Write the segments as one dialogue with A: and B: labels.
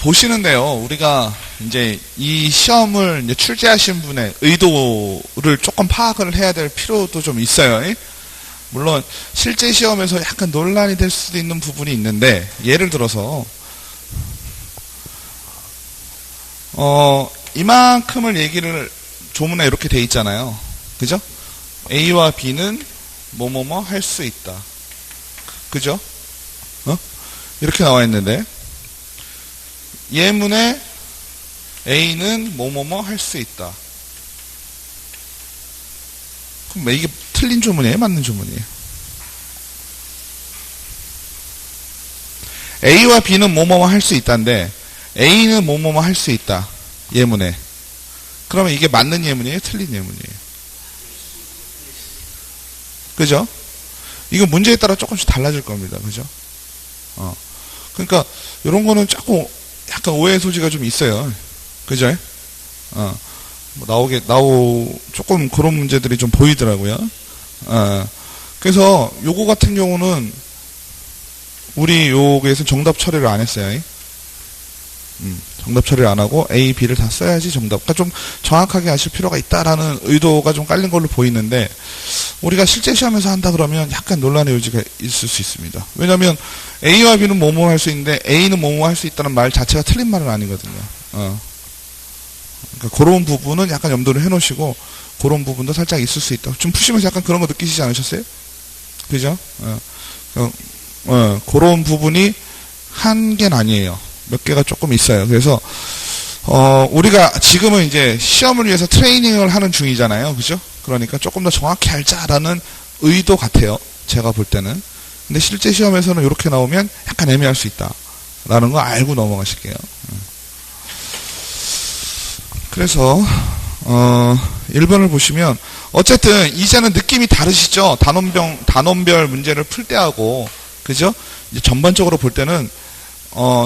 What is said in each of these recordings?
A: 보시는데요. 우리가 이제 이 시험을 이제 출제하신 분의 의도를 조금 파악을 해야 될 필요도 좀 있어요. 물론 실제 시험에서 약간 논란이 될 수도 있는 부분이 있는데, 예를 들어서 이만큼을 얘기를 조문에 이렇게 돼 있잖아요. 그죠? A와 B는 뭐뭐뭐 할 수 있다. 그죠? 이렇게 나와 있는데, 예문에 A는 뭐뭐뭐 할 수 있다. 그럼 이게 틀린 조문이에요? 맞는 조문이에요? A와 B는 뭐뭐뭐 할 수 있다인데, A는 뭐뭐뭐 할 수 있다. 예문에. 그러면 이게 맞는 예문이에요? 틀린 예문이에요? 그죠? 이거 문제에 따라 조금씩 달라질 겁니다. 그죠? 그러니까, 이런 거는 약간 오해의 소지가 좀 있어요. 그죠? 조금 그런 문제들이 좀 보이더라고요. 그래서 요거 같은 경우는 우리 요거에서 정답 처리를 안 했어요. 정답 처리를 안 하고 A, B를 다 써야지 정답. 그러니까 좀 정확하게 하실 필요가 있다라는 의도가 좀 깔린 걸로 보이는데, 우리가 실제 시험에서 한다 그러면 약간 논란의 여지가 있을 수 있습니다. 왜냐하면 A와 B는 뭐뭐 할 수 있는데 A는 뭐뭐 할 수 있다는 말 자체가 틀린 말은 아니거든요. 그러니까 그런 부분은 약간 염두를 해놓으시고, 그런 부분도 살짝 있을 수 있다. 좀 푸시면서 약간 그런 거 느끼시지 않으셨어요? 그죠? 그런 부분이 한 개는 아니에요. 몇 개가 조금 있어요. 그래서 우리가 지금은 이제 시험을 위해서 트레이닝을 하는 중이잖아요. 그죠? 그러니까 조금 더 정확히 알자라는 의도 같아요. 제가 볼 때는. 근데 실제 시험에서는 이렇게 나오면 약간 애매할 수 있다라는 거 알고 넘어가실게요. 그래서 1번을 보시면 어쨌든 이제는 느낌이 다르시죠? 단원별 문제를 풀 때하고. 그죠? 이제 전반적으로 볼 때는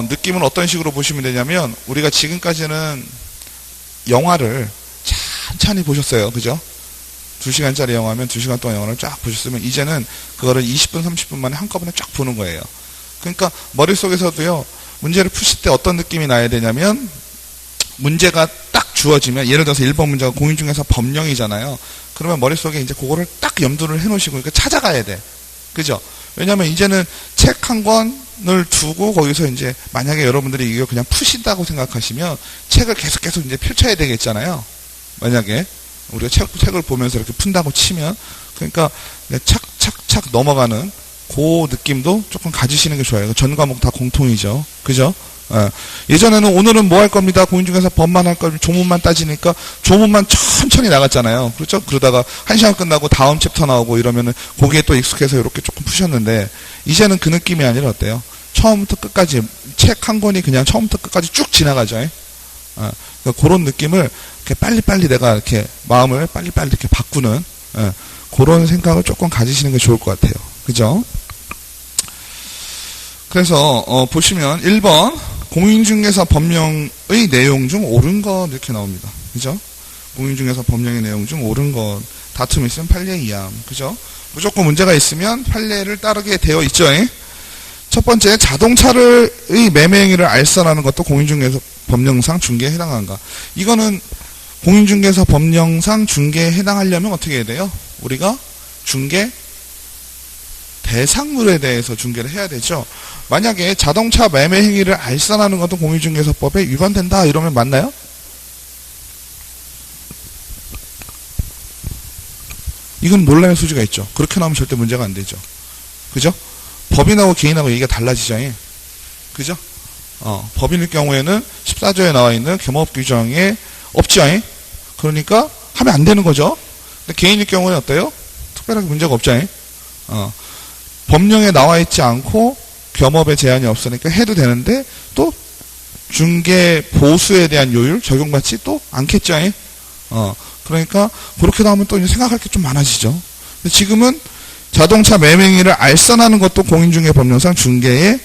A: 느낌은 어떤 식으로 보시면 되냐면, 우리가 지금까지는 영화를 천천히 보셨어요. 그죠? 2시간짜리 영화면 2시간 동안 영화를 쫙 보셨으면, 이제는 그거를 20분, 30분 만에 한꺼번에 쫙 보는 거예요. 그러니까 머릿속에서도요, 문제를 푸실 때 어떤 느낌이 나야 되냐면, 문제가 딱 주어지면, 예를 들어서 1번 문제가 공인중개사 법령이잖아요. 그러면 머릿속에 이제 그거를 딱 염두를 해놓으시고, 그러니까 찾아가야 돼. 그죠? 왜냐면 이제는 책 한 권을 두고 거기서 이제 만약에 여러분들이 이거 그냥 푸신다고 생각하시면 책을 계속 이제 펼쳐야 되겠잖아요. 만약에 우리가 책을 보면서 이렇게 푼다고 치면, 그러니까 착착착 넘어가는 그 느낌도 조금 가지시는 게 좋아요. 전 과목 다 공통이죠. 그죠? 예전에는 오늘은 뭐 할 겁니다. 공인중개사 법만 할 겁니다. 조문만 따지니까 조문만 천천히 나갔잖아요. 그렇죠? 그러다가 1시간 끝나고 다음 챕터 나오고 이러면은 거기에 또 익숙해서 이렇게 조금 푸셨는데, 이제는 그 느낌이 아니라 어때요? 처음부터 끝까지 책 한 권이 그냥 처음부터 끝까지 쭉 지나가죠. 그러니까 그런 느낌을 이렇게 빨리빨리 내가 이렇게 마음을 빨리빨리 이렇게 바꾸는 그런 생각을 조금 가지시는 게 좋을 것 같아요. 그죠? 그래서 보시면 1번 공인중개사 법령의 내용 중 옳은 것 이렇게 나옵니다. 그죠? 공인중개사 법령의 내용 중 옳은 것, 다툼이 있으면 판례 이함. 그죠? 무조건 문제가 있으면 판례를 따르게 되어 있죠. 첫 번째, 자동차의 매매 행위를 알선하는 것도 공인중개사 법령상 중개에 해당한가? 이거는 공인중개사 법령상 중개에 해당하려면 어떻게 해야 돼요? 우리가 중개 대상물에 대해서 중개를 해야 되죠. 만약에 자동차 매매 행위를 알선하는 것도 공인중개사법에 위반된다 이러면 맞나요? 이건 논란의 소지가 있죠. 그렇게 나오면 절대 문제가 안 되죠. 그죠? 법인하고 개인하고 얘기가 달라지죠. 그죠? 법인의 경우에는 14조에 나와 있는 겸업 규정에 없죠. 그러니까 하면 안 되는 거죠. 근데 개인의 경우는 어때요? 특별하게 문제가 없죠. 법령에 나와 있지 않고 겸업에 제한이 없으니까 해도 되는데, 또 중개 보수에 대한 요율 적용받지 또 않겠죠. 그러니까 그렇게 나오면 또 이제 생각할 게 좀 많아지죠. 근데 지금은 자동차 매매 행위를 알선하는 것도 공인중개 법령상 중개에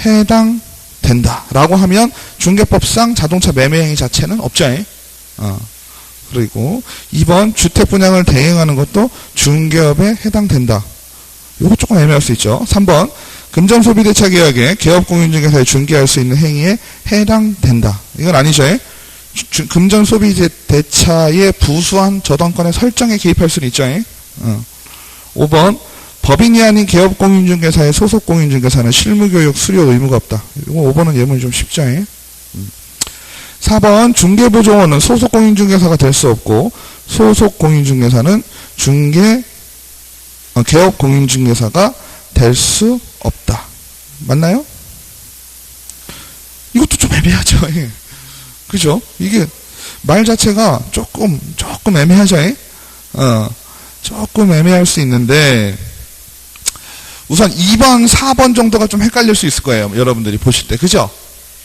A: 해당된다라고 하면 중개법상 자동차 매매 행위 자체는 없죠. 그리고 2번 주택 분양을 대행하는 것도 중개업에 해당된다. 이거 조금 애매할 수 있죠. 3번 금전소비대차계약에 개업공인중개사에 중개할 수 있는 행위에 해당된다. 이건 아니죠. 금전소비대차의 부수한 저당권의 설정에 개입할 수는 있죠. 5번 법인이 아닌 개업공인중개사의 소속공인중개사는 실무교육 수료 의무가 없다. 이거 5번은 예문이 좀 쉽죠. 4번 중개보조원은 소속공인중개사가 될 수 없고 소속공인중개사는 개업공인중개사가 될 수 없다. 맞나요? 이것도 좀 애매하죠. 그죠? 이게 말 자체가 조금 애매하죠. 조금 애매할 수 있는데 우선 2번, 4번 정도가 좀 헷갈릴 수 있을 거예요. 여러분들이 보실 때. 그죠?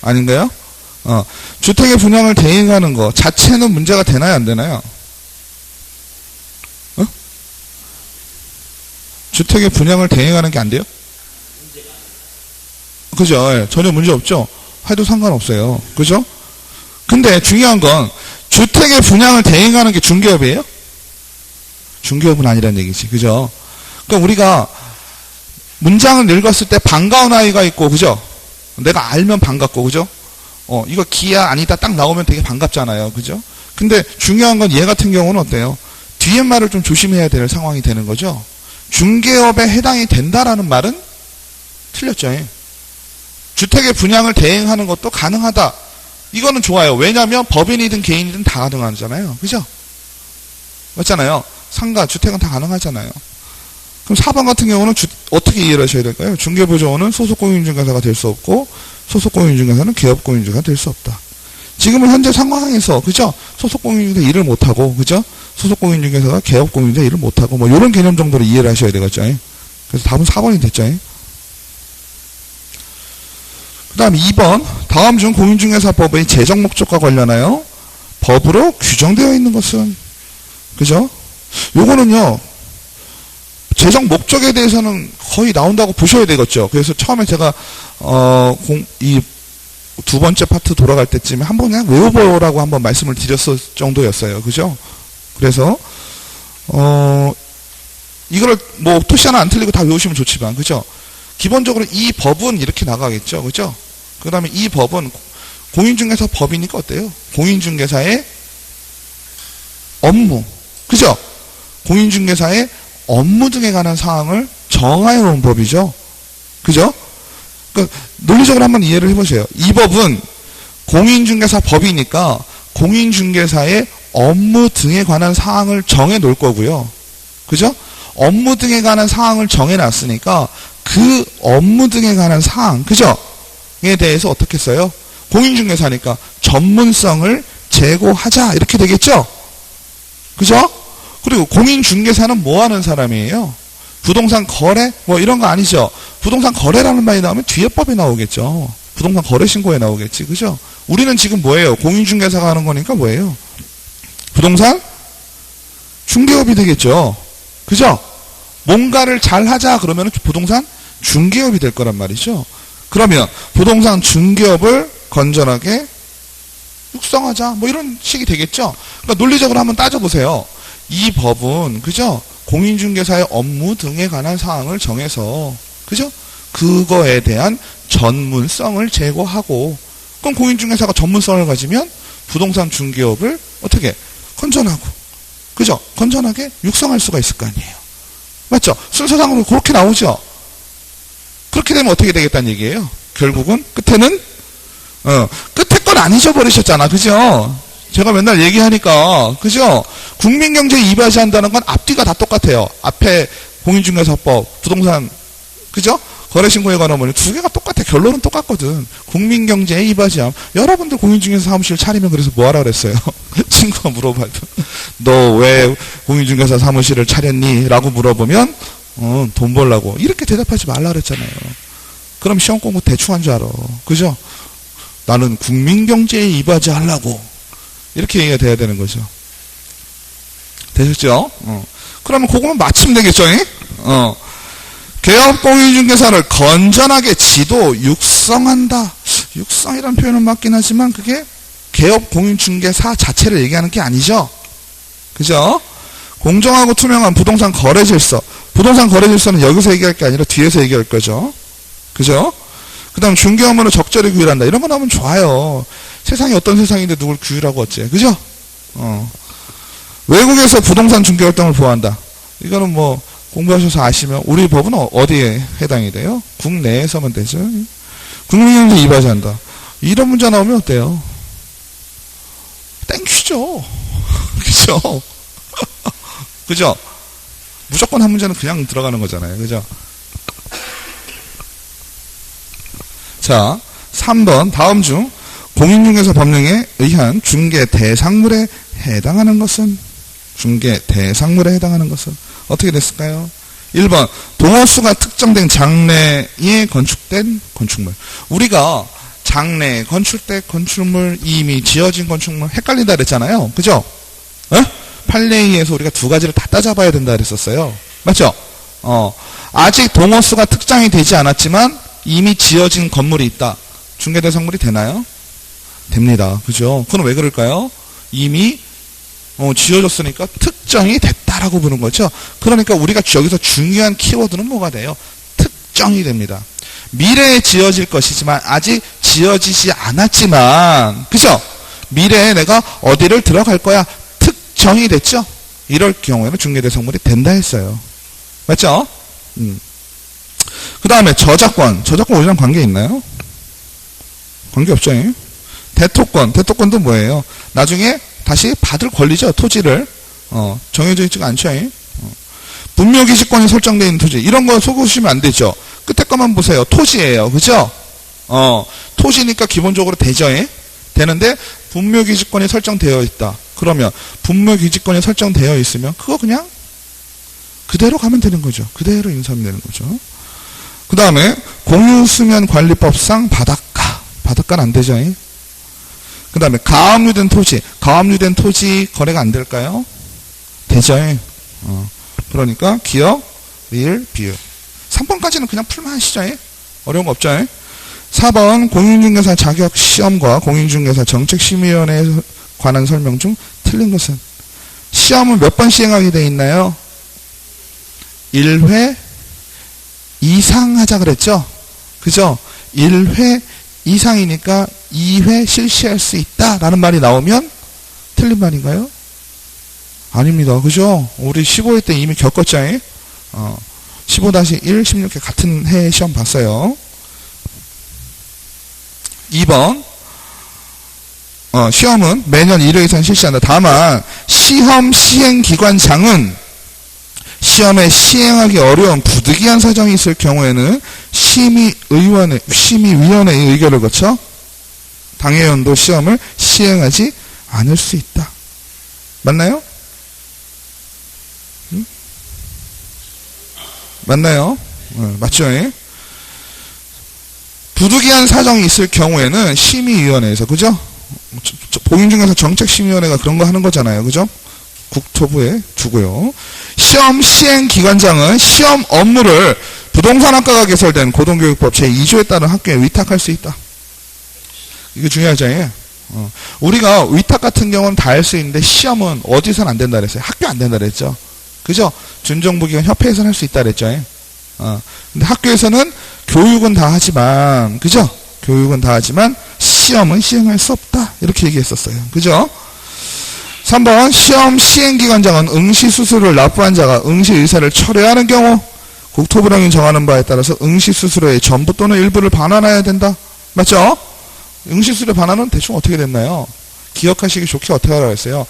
A: 아닌가요? 주택의 분양을 대행하는 거 자체는 문제가 되나요? 안 되나요? 주택의 분양을 대행하는 게 안 돼요? 그죠? 전혀 문제 없죠? 해도 상관없어요. 그죠? 근데 중요한 건 주택의 분양을 대행하는 게 중개업이에요? 중개업은 아니란 얘기지. 그죠? 그러니까 우리가 문장을 읽었을 때 반가운 아이가 있고, 그죠? 내가 알면 반갑고, 그죠? 이거 기야 아니다 딱 나오면 되게 반갑잖아요. 그죠? 근데 중요한 건 얘 같은 경우는 어때요? 뒤에 말을 좀 조심해야 될 상황이 되는 거죠. 중개업에 해당이 된다라는 말은 틀렸죠. 주택의 분양을 대행하는 것도 가능하다. 이거는 좋아요. 왜냐하면 법인이든 개인이든 다 가능하잖아요. 그죠? 맞잖아요. 상가, 주택은 다 가능하잖아요. 그럼 4번 같은 경우는 어떻게 이해를 하셔야 될까요? 중개보조원은 소속공인중개사가 될 수 없고 소속공인중개사는 개업공인중개사가 될 수 없다. 지금은 현재 상황에서 그죠? 소속공인중개사 일을 못하고 그죠? 소속공인중개사가 개업공인중개사 일을 못하고 뭐 이런 개념 정도로 이해를 하셔야 되겠죠. 그래서 답은 4번이 됐죠. 그 다음 2번 다음 중 공인중개사법의 재정 목적과 관련하여 법으로 규정되어 있는 것은 그죠? 요거는요 재정 목적에 대해서는 거의 나온다고 보셔야 되겠죠. 그래서 처음에 제가 이 두 번째 파트 돌아갈 때쯤에 한번 그냥 외워보라고 한번 말씀을 드렸을 정도였어요. 그죠? 그래서 이거를 뭐 토시 하나 안 틀리고 다 외우시면 좋지만 그죠? 기본적으로 이 법은 이렇게 나가겠죠. 그죠? 그 다음에 이 법은 공인중개사 법이니까 어때요? 공인중개사의 업무 그죠? 공인중개사의 업무 등에 관한 사항을 정하여 놓은 법이죠. 그죠? 그러니까 논리적으로 한번 이해를 해보세요. 이 법은 공인중개사 법이니까 공인중개사의 업무 등에 관한 사항을 정해 놓을 거고요. 그죠? 업무 등에 관한 사항을 정해 놨으니까 그 업무 등에 관한 사항, 그죠? 에 대해서 어떻게 써요? 공인중개사니까 전문성을 제고하자 이렇게 되겠죠? 그죠? 그리고 공인중개사는 뭐 하는 사람이에요? 부동산 거래? 뭐 이런 거 아니죠? 부동산 거래라는 말이 나오면 뒤에 법이 나오겠죠. 부동산 거래 신고에 나오겠지. 그죠? 우리는 지금 뭐예요? 공인중개사가 하는 거니까 뭐예요? 부동산 중개업이 되겠죠. 그죠? 뭔가를 잘 하자 그러면 부동산 중개업이 될 거란 말이죠. 그러면 부동산 중개업을 건전하게 육성하자 뭐 이런 식이 되겠죠. 그러니까 논리적으로 한번 따져보세요. 이 법은 그죠? 공인중개사의 업무 등에 관한 사항을 정해서 그죠? 그거에 대한 전문성을 제고하고 그럼 공인중개사가 전문성을 가지면 부동산 중개업을 어떻게 건전하고 그죠? 건전하게 육성할 수가 있을 거 아니에요. 맞죠? 순서상으로 그렇게 나오죠. 그렇게 되면 어떻게 되겠다는 얘기예요? 결국은 끝에는 끝에 건 안 잊어버리셨잖아. 그죠? 제가 맨날 얘기하니까 그죠? 국민경제에 이바지한다는 건 앞뒤가 다 똑같아요. 앞에 공인중개사법, 부동산 그죠? 거래신고에 관한 뭐 두 개가 똑같아. 결론은 똑같거든. 국민경제에 이바지함. 여러분들 공인중개사 사무실 차리면 그래서 뭐하라 그랬어요? 친구가 물어봐도 너 왜 공인중개사 사무실을 차렸니? 라고 물어보면 돈 벌라고 이렇게 대답하지 말라 그랬잖아요. 그럼 시험 공부 대충 한 줄 알아. 그죠? 나는 국민경제에 이바지하려고 이렇게 얘기가 돼야 되는 거죠. 되셨죠? 그러면 그거만 맞추면 되겠죠? 개업공인중개사를 건전하게 지도 육성한다. 육성이라는 표현은 맞긴 하지만 그게 개업공인중개사 자체를 얘기하는 게 아니죠. 그죠? 공정하고 투명한 부동산 거래 질서. 부동산 거래 질서는 여기서 얘기할 게 아니라 뒤에서 얘기할 거죠. 그죠? 그 다음 중개 업무를 적절히 규율한다. 이런 거 나오면 좋아요. 세상이 어떤 세상인데 누굴 규율하고 어째. 그죠? 외국에서 부동산 중개 활동을 보호한다. 이거는 뭐 공부하셔서 아시면 우리 법은 어디에 해당이 돼요? 국내에서만 되죠. 국민연수 이바지한다. 이런 문제 나오면 어때요? 땡큐죠. 그죠? 그죠? 무조건 한 문제는 그냥 들어가는 거잖아요. 그죠? 자, 3번 다음 중 공인중개사 법령에 의한 중개 대상물에 해당하는 것은 어떻게 됐을까요? 1번 동호수가 특정된 장래에 건축된 건축물. 우리가 장래에 건축된 건축물, 이미 지어진 건축물 헷갈린다 그랬잖아요. 그죠? 판례에서 우리가 두 가지를 다 따져봐야 된다 그랬었어요. 맞죠? 아직 동호수가 특정이 되지 않았지만 이미 지어진 건물이 있다. 중개대상물이 되나요? 됩니다. 그죠? 그건 왜 그럴까요? 이미 지어졌으니까 특정이 됐다라고 보는 거죠. 그러니까 우리가 여기서 중요한 키워드는 뭐가 돼요? 특정이 됩니다. 미래에 지어질 것이지만 아직 지어지지 않았지만, 그죠? 미래에 내가 어디를 들어갈 거야. 특정이 됐죠? 이럴 경우에는 중개대상물이 된다 했어요. 맞죠? 그 다음에 저작권 우리랑 관계 있나요? 관계 없죠? 대토권도 뭐예요? 나중에 다시 받을 권리죠. 토지를 정해져 있지가 않죠. 분묘기지권이 설정되어 있는 토지, 이런 거 속으시면 안 되죠. 끝에 것만 보세요. 토지예요. 그죠? 토지니까 기본적으로 되죠. 되는데 분묘기지권이 설정되어 있다. 그러면 분묘기지권이 설정되어 있으면 그거 그냥 그대로 가면 되는 거죠. 그대로 인수하면 되는 거죠. 그 다음에 공유수면관리법상 바닷가는 안 되죠. 그 다음에 가압류된 토지 거래가 안 될까요? 되죠. 그러니까 기억, 리을, 비읍. 3번까지는 그냥 풀만 하시죠. 어려운 거 없죠. 4번 공인중개사 자격시험과 공인중개사 정책심의위원회에 관한 설명 중 틀린 것은? 시험은 몇 번 시행하게 돼 있나요? 1회 이상 하자 그랬죠? 그죠? 1회 이상이니까 2회 실시할 수 있다라는 말이 나오면 틀린 말인가요? 아닙니다. 그죠? 우리 15회 때 이미 겪었죠? 15-1, 16회 같은 해 시험 봤어요. 2번 시험은 매년 1회 이상 실시한다. 다만 시험 시행기관장은 시험에 시행하기 어려운 부득이한 사정이 있을 경우에는 심의위원회의 의결을 거쳐 당해연도 시험을 시행하지 않을 수 있다. 맞나요? 맞나요? 맞죠? 부득이한 사정이 있을 경우에는 심의위원회에서, 그죠? 공인중개사 정책심의위원회가 그런 거 하는 거잖아요. 그죠? 국토부에 두고요. 시험 시행기관장은 시험 업무를 부동산학과가 개설된 고등교육법 제2조에 따른 학교에 위탁할 수 있다. 이거 중요하죠. 우리가 위탁 같은 경우는 다 할 수 있는데 시험은 어디서는 안 된다 그랬어요. 학교 안 된다 그랬죠. 그죠? 준정부기관 협회에서는 할 수 있다 그랬죠. 근데 학교에서는 교육은 다 하지만, 그죠? 교육은 다 하지만 시험은 시행할 수 없다. 이렇게 얘기했었어요. 그죠? 3번 시험 시행기관장은 응시수수료를 납부한 자가 응시의사를 철회하는 경우 국토부령이 정하는 바에 따라서 응시수수료의 전부 또는 일부를 반환해야 된다. 맞죠? 응시수수료 반환은 대충 어떻게 됐나요? 기억하시기 좋게 어떻게 하라고 했어요?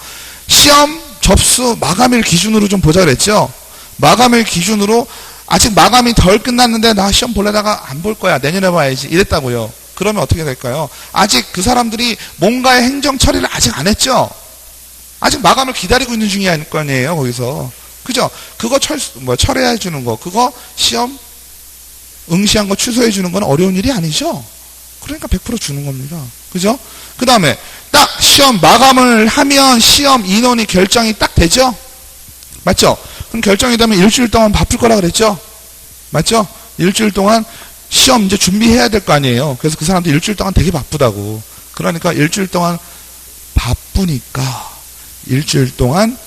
A: 시험 접수 마감일 기준으로 좀 보자 그랬죠? 마감일 기준으로 아직 마감이 덜 끝났는데 나 시험 보려다가 안 볼 거야. 내년에 봐야지. 이랬다고요. 그러면 어떻게 될까요? 아직 그 사람들이 뭔가의 행정 처리를 아직 안 했죠? 아직 마감을 기다리고 있는 중일 거 아니에요, 거기서. 그죠? 그거 철회해 주는 거, 그거 시험 응시한 거 취소해 주는 건 어려운 일이 아니죠? 그러니까 100% 주는 겁니다. 그죠? 그 다음에 딱 시험 마감을 하면 시험 인원이 결정이 딱 되죠? 맞죠? 그럼 결정이 되면 일주일 동안 바쁠 거라 그랬죠? 맞죠? 일주일 동안 시험 이제 준비해야 될 거 아니에요? 그래서 그 사람들 일주일 동안 되게 바쁘다고. 그러니까 일주일 동안 바쁘니까 일주일 동안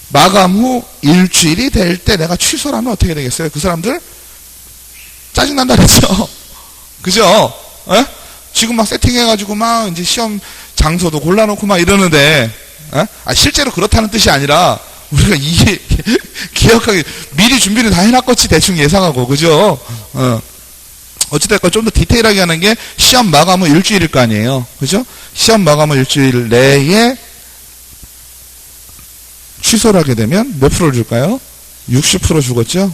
A: 마감 후 일주일이 될 때 내가 취소를 하면 어떻게 되겠어요? 그 사람들 짜증난다 그랬죠? 그죠? 에? 지금 막 세팅해가지고 막 이제 시험 장소도 골라놓고 막 이러는데, 실제로 그렇다는 뜻이 아니라, 우리가 이게, 기억하기, 미리 준비를 다 해놨겠지, 대충 예상하고, 그죠? 어찌됐건 좀 더 디테일하게 하는 게 시험 마감은 일주일일 거 아니에요. 그죠? 시험 마감은 일주일 내에 취소를 하게 되면 몇 프로를 줄까요? 60% 주겠죠?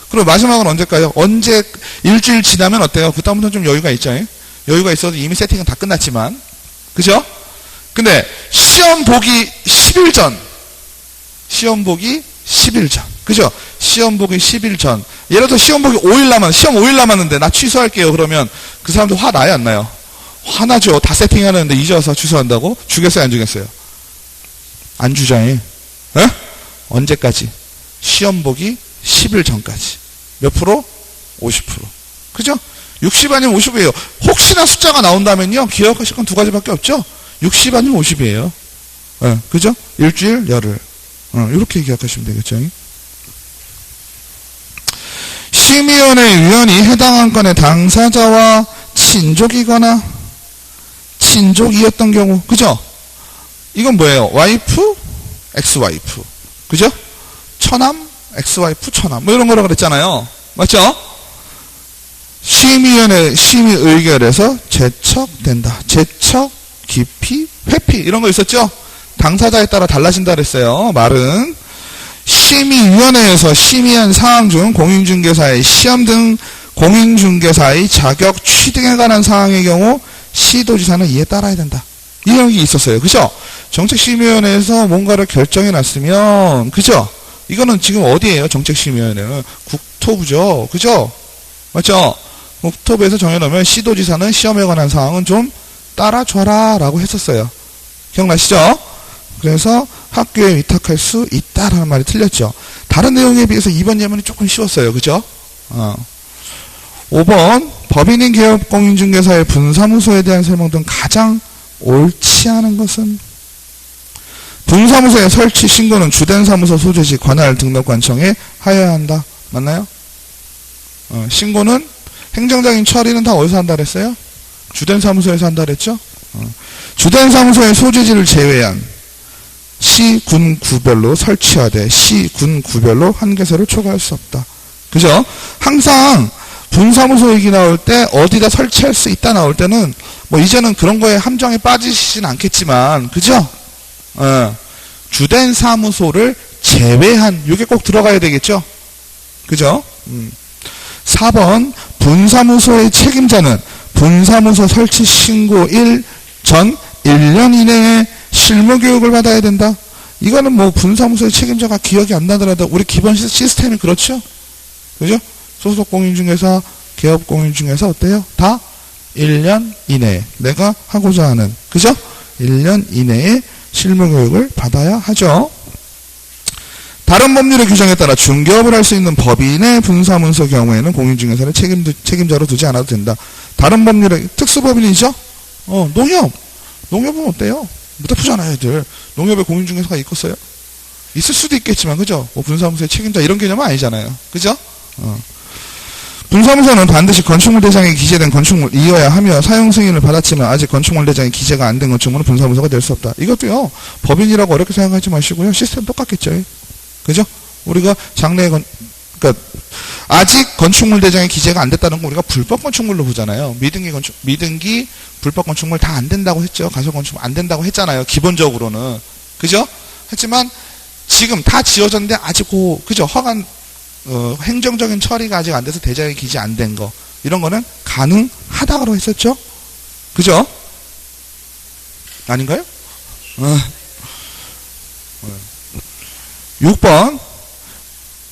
A: 그리고 마지막은 언제일까요? 언제, 일주일 지나면 어때요? 그다음부터는 좀 여유가 있죠? 여유가 있어도 이미 세팅은 다 끝났지만. 그죠? 근데 시험 보기 10일 전. 시험 보기 10일 전. 그죠? 시험 보기 10일 전. 예를 들어 시험 보기 5일 시험 5일 남았는데 나 취소할게요. 그러면 그 사람들 화 나요, 안 나요? 화나죠. 다 세팅하는데 이제 와서 취소한다고? 주겠어요, 안 주겠어요? 안 주자니. 언제까지? 시험 보기 10일 전까지. 몇 프로? 50%. 그죠? 60 아니면 50이에요. 혹시나 숫자가 나온다면요, 기억하실 건 두 가지밖에 없죠? 60 아니면 50이에요. 그죠? 일주일, 열흘. 이렇게 기억하시면 되겠죠? 심의위원회 위원이 해당 안건의 당사자와 친족이거나 친족이었던 경우, 그죠? 이건 뭐예요? 와이프, 엑스와이프. 그죠? 처남, 엑스와이프, 처남. 뭐 이런 거라 그랬잖아요. 맞죠? 심의위원회 심의 의결에서 제척된다. 제척, 기피, 회피. 이런 거 있었죠? 당사자에 따라 달라진다 그랬어요. 말은. 심의위원회에서 심의한 사항 중 공인중개사의 시험 등 공인중개사의 자격 취득에 관한 사항의 경우 시도지사는 이에 따라야 된다. 이런 게 있었어요. 그죠? 정책심의위원회에서 뭔가를 결정해 놨으면, 그죠? 이거는 지금 어디예요? 정책심의위원회는 국토부죠. 그죠? 맞죠? 국토부에서 정해놓으면 시도지사는 시험에 관한 사항은 좀 따라줘라 라고 했었어요. 기억나시죠? 그래서 학교에 위탁할 수 있다라는 말이 틀렸죠. 다른 내용에 비해서 2번 예문이 조금 쉬웠어요. 그죠? 5번 법인인 개업공인중개사의 분사무소에 대한 설명 등 가장 옳지 않은 것은 분사무소의 설치 신고는 주된 사무소 소재지 관할 등록관청에 하여야 한다. 맞나요? 신고는 행정적인 처리는 다 어디서 한다 그랬어요? 주된 사무소에서 한다 그랬죠? 주된 사무소의 소재지를 제외한 시, 군, 구별로 설치하되 시, 군, 구별로 한 개소를 초과할 수 없다. 그죠? 항상 분사무소 얘기 나올 때 어디다 설치할 수 있다 나올 때는 뭐 이제는 그런 거에 함정에 빠지시진 않겠지만, 그죠? 주된 사무소를 제외한, 이게 꼭 들어가야 되겠죠? 그죠? 4번 분사무소의 책임자는 분사무소 설치 신고 전 1년 이내에 실무교육을 받아야 된다. 이거는 뭐 분사무소의 책임자가 기억이 안 나더라도 우리 기본 시스템이 그렇죠? 그죠? 소속 공인중개사, 개업 공인중개사 어때요? 다 1년 이내에 내가 하고자 하는, 그죠? 1년 이내에 실무교육을 받아야 하죠. 다른 법률의 규정에 따라 중개업을 할 수 있는 법인의 분사무소 경우에는 공인중개사를 책임자로 두지 않아도 된다. 다른 법률의 특수법인이죠? 농협은 어때요? 무대포잖아요, 애들. 농협에 공인중개사가 있겠어요? 있을 수도 있겠지만, 그죠? 뭐 분사무소의 책임자 이런 개념은 아니잖아요. 그죠? 분사무소는 반드시 건축물 대장에 기재된 건축물이어야 하며 사용 승인을 받았지만 아직 건축물 대장에 기재가 안 된 건축물은 분사무소가 될 수 없다. 이것도요, 법인이라고 어렵게 생각하지 마시고요. 시스템 똑같겠죠. 그죠? 우리가 장래에 그러니까 아직 건축물 대장에 기재가 안 됐다는 거 우리가 불법 건축물로 보잖아요. 미등기 불법 건축물 다 안 된다고 했죠. 가설 건축물 안 된다고 했잖아요. 기본적으로는. 그죠? 하지만 지금 다 지어졌는데 아직 그죠? 허간 행정적인 처리가 아직 안 돼서 대장에 기재 안 된 거. 이런 거는 가능하다고 했었죠. 그죠? 아닌가요? 6번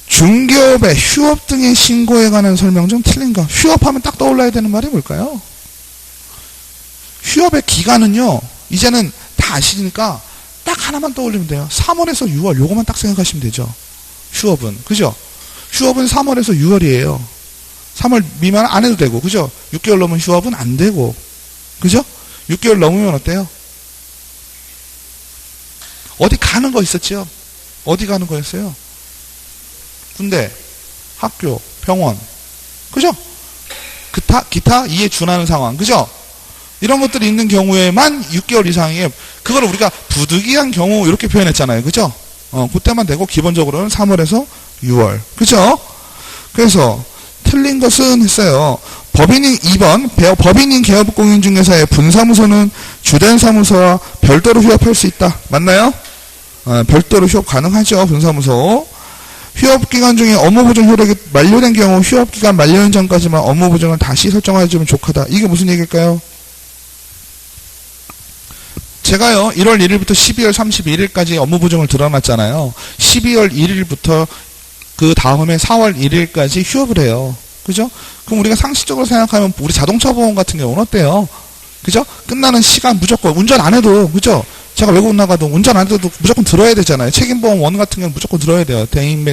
A: 중개업의 휴업 등의 신고에 관한 설명 중 틀린 거. 휴업하면 딱 떠올라야 되는 말이 뭘까요? 휴업의 기간은요, 이제는 다 아시니까 딱 하나만 떠올리면 돼요. 3월에서 6월, 요거만 딱 생각하시면 되죠. 휴업은. 그죠? 휴업은 3월에서 6월이에요. 3월 미만 안 해도 되고, 그죠? 6개월 넘으면 휴업은 안 되고, 그죠? 6개월 넘으면 어때요? 어디 가는 거 있었죠? 어디 가는 거였어요? 군대, 학교, 병원. 그죠? 기타 이에 준하는 상황. 그죠? 이런 것들이 있는 경우에만 6개월 이상의, 그걸 우리가 부득이한 경우 이렇게 표현했잖아요. 그죠? 그때만 되고 기본적으로는 3월에서 6월. 그죠? 그래서 틀린 것은 했어요. 법인인 2번, 법인인 개업공인중개사의 분사무소는 주된 사무소와 별도로 휴업할 수 있다. 맞나요? 별도로 휴업 가능하죠. 분사무소. 휴업기간 중에 업무보증 효력이 만료된 경우 휴업기간 만료된 전까지만 업무보증을 다시 설정해주면 좋겠다. 이게 무슨 얘기일까요? 제가요 1월 1일부터 12월 31일까지 업무보증을 들어놨잖아요. 12월 1일부터 그 다음에 4월 1일까지 휴업을 해요. 그죠? 그럼 우리가 상식적으로 생각하면 우리 자동차 보험 같은 경우는 어때요? 그죠? 끝나는 시간 무조건 운전 안 해도, 그죠? 제가 외국 나가도 운전 안 해도 무조건 들어야 되잖아요. 책임보험 원 같은 경우는 무조건 들어야 돼요. 대인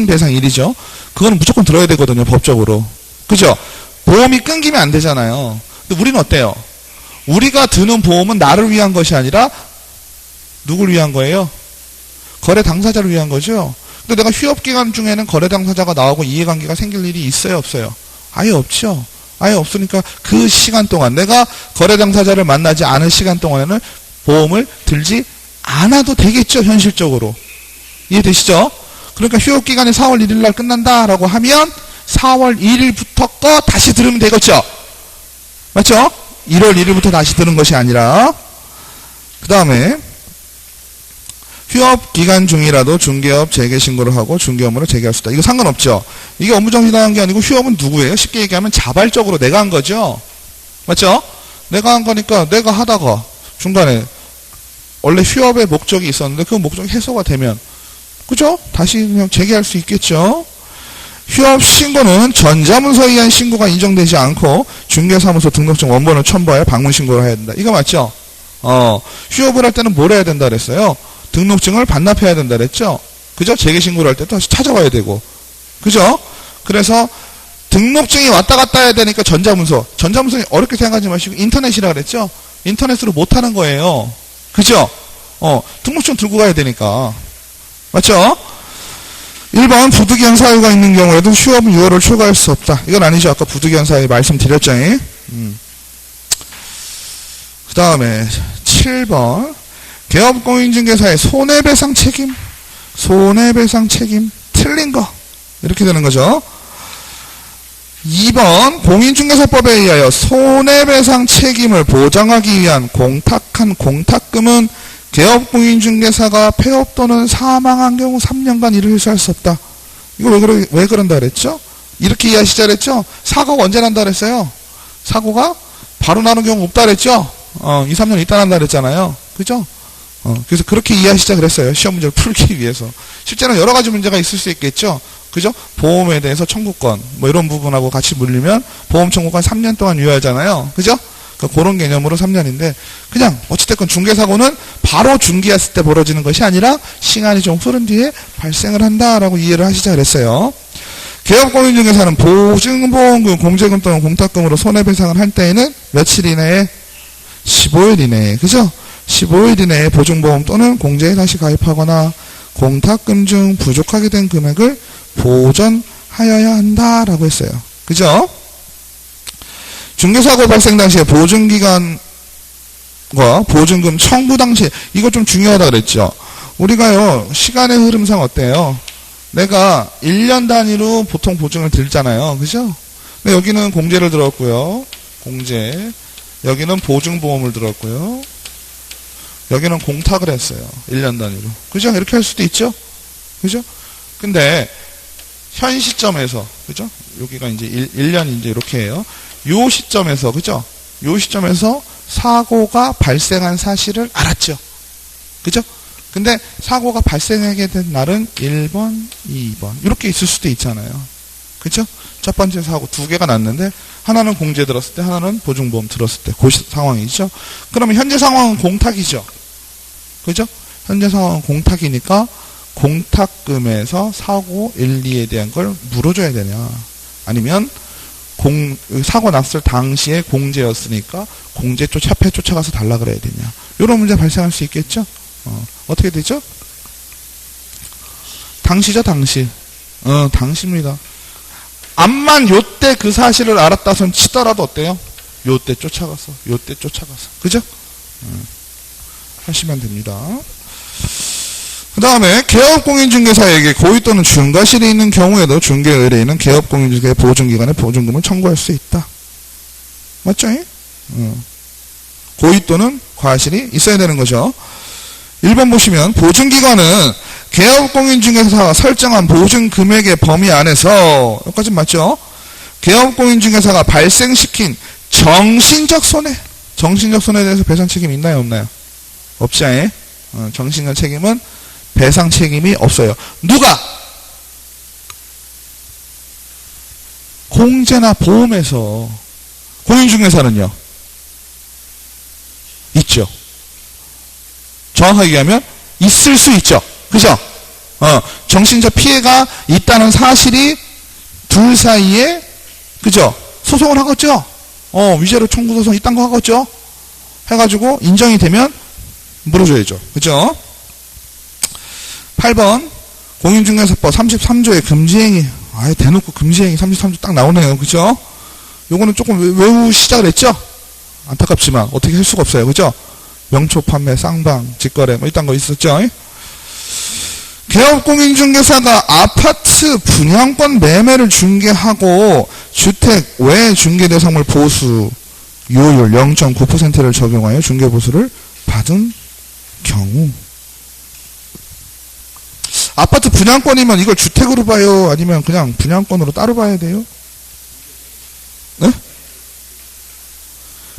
A: 배상일이죠. 그거는 무조건 들어야 되거든요. 법적으로. 그죠? 보험이 끊기면 안 되잖아요. 근데 우리는 어때요? 우리가 드는 보험은 나를 위한 것이 아니라 누굴 위한 거예요? 거래 당사자를 위한 거죠. 근데 내가 휴업기간 중에는 거래 당사자가 나오고 이해관계가 생길 일이 있어요, 없어요? 아예 없죠. 아예 없으니까 그 시간 동안 내가 거래 당사자를 만나지 않은 시간 동안에는 보험을 들지 않아도 되겠죠, 현실적으로. 이해되시죠? 그러니까 휴업기간이 4월 1일 날 끝난다라고 하면 4월 1일부터 거 다시 들으면 되겠죠? 맞죠? 1월 1일부터 다시 들은 것이 아니라. 그 다음에 휴업기간 중이라도 중개업 재개신고를 하고 중개업무를 재개할 수 있다. 이거 상관없죠? 이게 업무정지당한 게 아니고 휴업은 누구예요? 쉽게 얘기하면 자발적으로 내가 한 거죠? 맞죠? 내가 한 거니까 내가 하다가 중간에 원래 휴업의 목적이 있었는데 그 목적이 해소가 되면, 그죠? 다시 그냥 재개할 수 있겠죠? 휴업 신고는 전자문서에 의한 신고가 인정되지 않고 중개사무소 등록증 원본을 첨부하여 방문 신고를 해야 된다. 이거 맞죠? 휴업을 할 때는 뭘 해야 된다 그랬어요? 등록증을 반납해야 된다 그랬죠? 그죠? 재개신고를 할 때 다시 찾아와야 되고. 그죠? 그래서 등록증이 왔다 갔다 해야 되니까 전자문서는 어렵게 생각하지 마시고 인터넷이라 그랬죠? 인터넷으로 못 하는 거예요. 그죠? 등록증 들고 가야 되니까. 맞죠? 1번 부득이한 사유가 있는 경우에도 휴업은 6월을 초과할 수 없다. 이건 아니죠. 아까 부득이한 사유 말씀드렸죠. 그 다음에 7번 개업공인중개사의 손해배상 책임 틀린 거 이렇게 되는 거죠. 2번 공인중개사법에 의하여 손해배상 책임을 보장하기 위한 공탁한 공탁금은 개업공인중개사가 폐업 또는 사망한 경우 3년간 일을 회수할 수 없다. 이거 왜 그런다 그랬죠? 이렇게 이해하시자 그랬죠? 사고가 언제 난다 그랬어요? 사고가 바로 나는 경우 없다 그랬죠? 2, 3년 있다 난다 그랬잖아요. 그죠? 그래서 그렇게 이해하시자 그랬어요. 시험 문제를 풀기 위해서. 실제로는 여러 가지 문제가 있을 수 있겠죠? 그죠? 보험에 대해서 청구권, 뭐 이런 부분하고 같이 물리면 보험 청구권 3년 동안 유효하잖아요. 그죠? 그런 개념으로 3년인데, 그냥, 어찌됐건 중개사고는 바로 중개했을 때 벌어지는 것이 아니라 시간이 좀 흐른 뒤에 발생을 한다라고 이해를 하시자 그랬어요. 개업공인중개사는 보증보험금, 공제금 또는 공탁금으로 손해배상을 할 때에는 며칠 이내에? 15일 이내에. 그죠? 15일 이내에 보증보험 또는 공제에 다시 가입하거나 공탁금 중 부족하게 된 금액을 보전하여야 한다라고 했어요. 그죠? 중개사고 발생 당시에 보증기간과 보증금 청구 당시, 이거 좀 중요하다 그랬죠. 우리가요, 시간의 흐름상 어때요? 내가 1년 단위로 보통 보증을 들잖아요. 그죠? 근데 여기는 공제를 들었고요. 공제. 여기는 보증보험을 들었고요. 여기는 공탁을 했어요. 1년 단위로. 그죠? 이렇게 할 수도 있죠? 그죠? 근데, 현 시점에서, 그죠? 여기가 이제 1년이 이제 이렇게 해요. 요 시점에서, 그죠? 요 시점에서 사고가 발생한 사실을 알았죠. 그죠? 근데 사고가 발생하게 된 날은 1번, 2번. 이렇게 있을 수도 있잖아요. 그죠? 첫 번째 사고 2개가 났는데, 하나는 공제 들었을 때, 하나는 보증보험 들었을 때, 그 상황이죠. 그러면 현재 상황은 공탁이죠. 그죠? 현재 상황은 공탁이니까, 공탁금에서 사고 1, 2에 대한 걸 물어줘야 되냐. 아니면, 사고 났을 당시에 공제였으니까 공제 협회 쫓아가서 달라 그래야 되냐. 이런 문제 발생할 수 있겠죠? 어떻게 되죠? 당시죠, 당시. 당시입니다. 암만 요때 그 사실을 알았다선 치더라도 어때요? 요때 쫓아가서 그죠? 하시면 됩니다. 그 다음에 개업공인중개사에게 고의 또는 중과실이 있는 경우에도 중개의뢰인은 개업공인중개사의 보증기관에 보증금을 청구할 수 있다. 맞죠? 고의 또는 과실이 있어야 되는 거죠. 1번 보시면 보증기관은 개업공인중개사가 설정한 보증금액의 범위 안에서 여기까지 맞죠? 개업공인중개사가 발생시킨 정신적 손해에 대해서 배상 책임이 있나요? 없나요? 없지. 정신적 책임은 배상 책임이 없어요. 누가? 공제나 보험에서. 공인중개사는요? 있죠. 정확하게 얘기하면 있을 수 있죠. 그죠? 정신적 피해가 있다는 사실이 둘 사이에, 그죠? 소송을 하겠죠? 위자료 청구 소송 이딴 거 하겠죠? 해가지고 인정이 되면 물어줘야죠. 그죠? 8번 공인중개사법 33조의 금지행위. 아예 대놓고 금지행위 33조 딱 나오네요. 그죠? 요거는 조금 외우시자 그랬죠? 안타깝지만 어떻게 할 수가 없어요. 그죠? 명초 판매, 쌍방, 직거래 뭐 이딴 거 있었죠? 개업공인중개사가 아파트 분양권 매매를 중개하고 주택 외 중개대상물 보수 요율 0.9%를 적용하여 중개보수를 받은 경우. 아파트 분양권이면 이걸 주택으로 봐요? 아니면 그냥 분양권으로 따로 봐야 돼요? 네?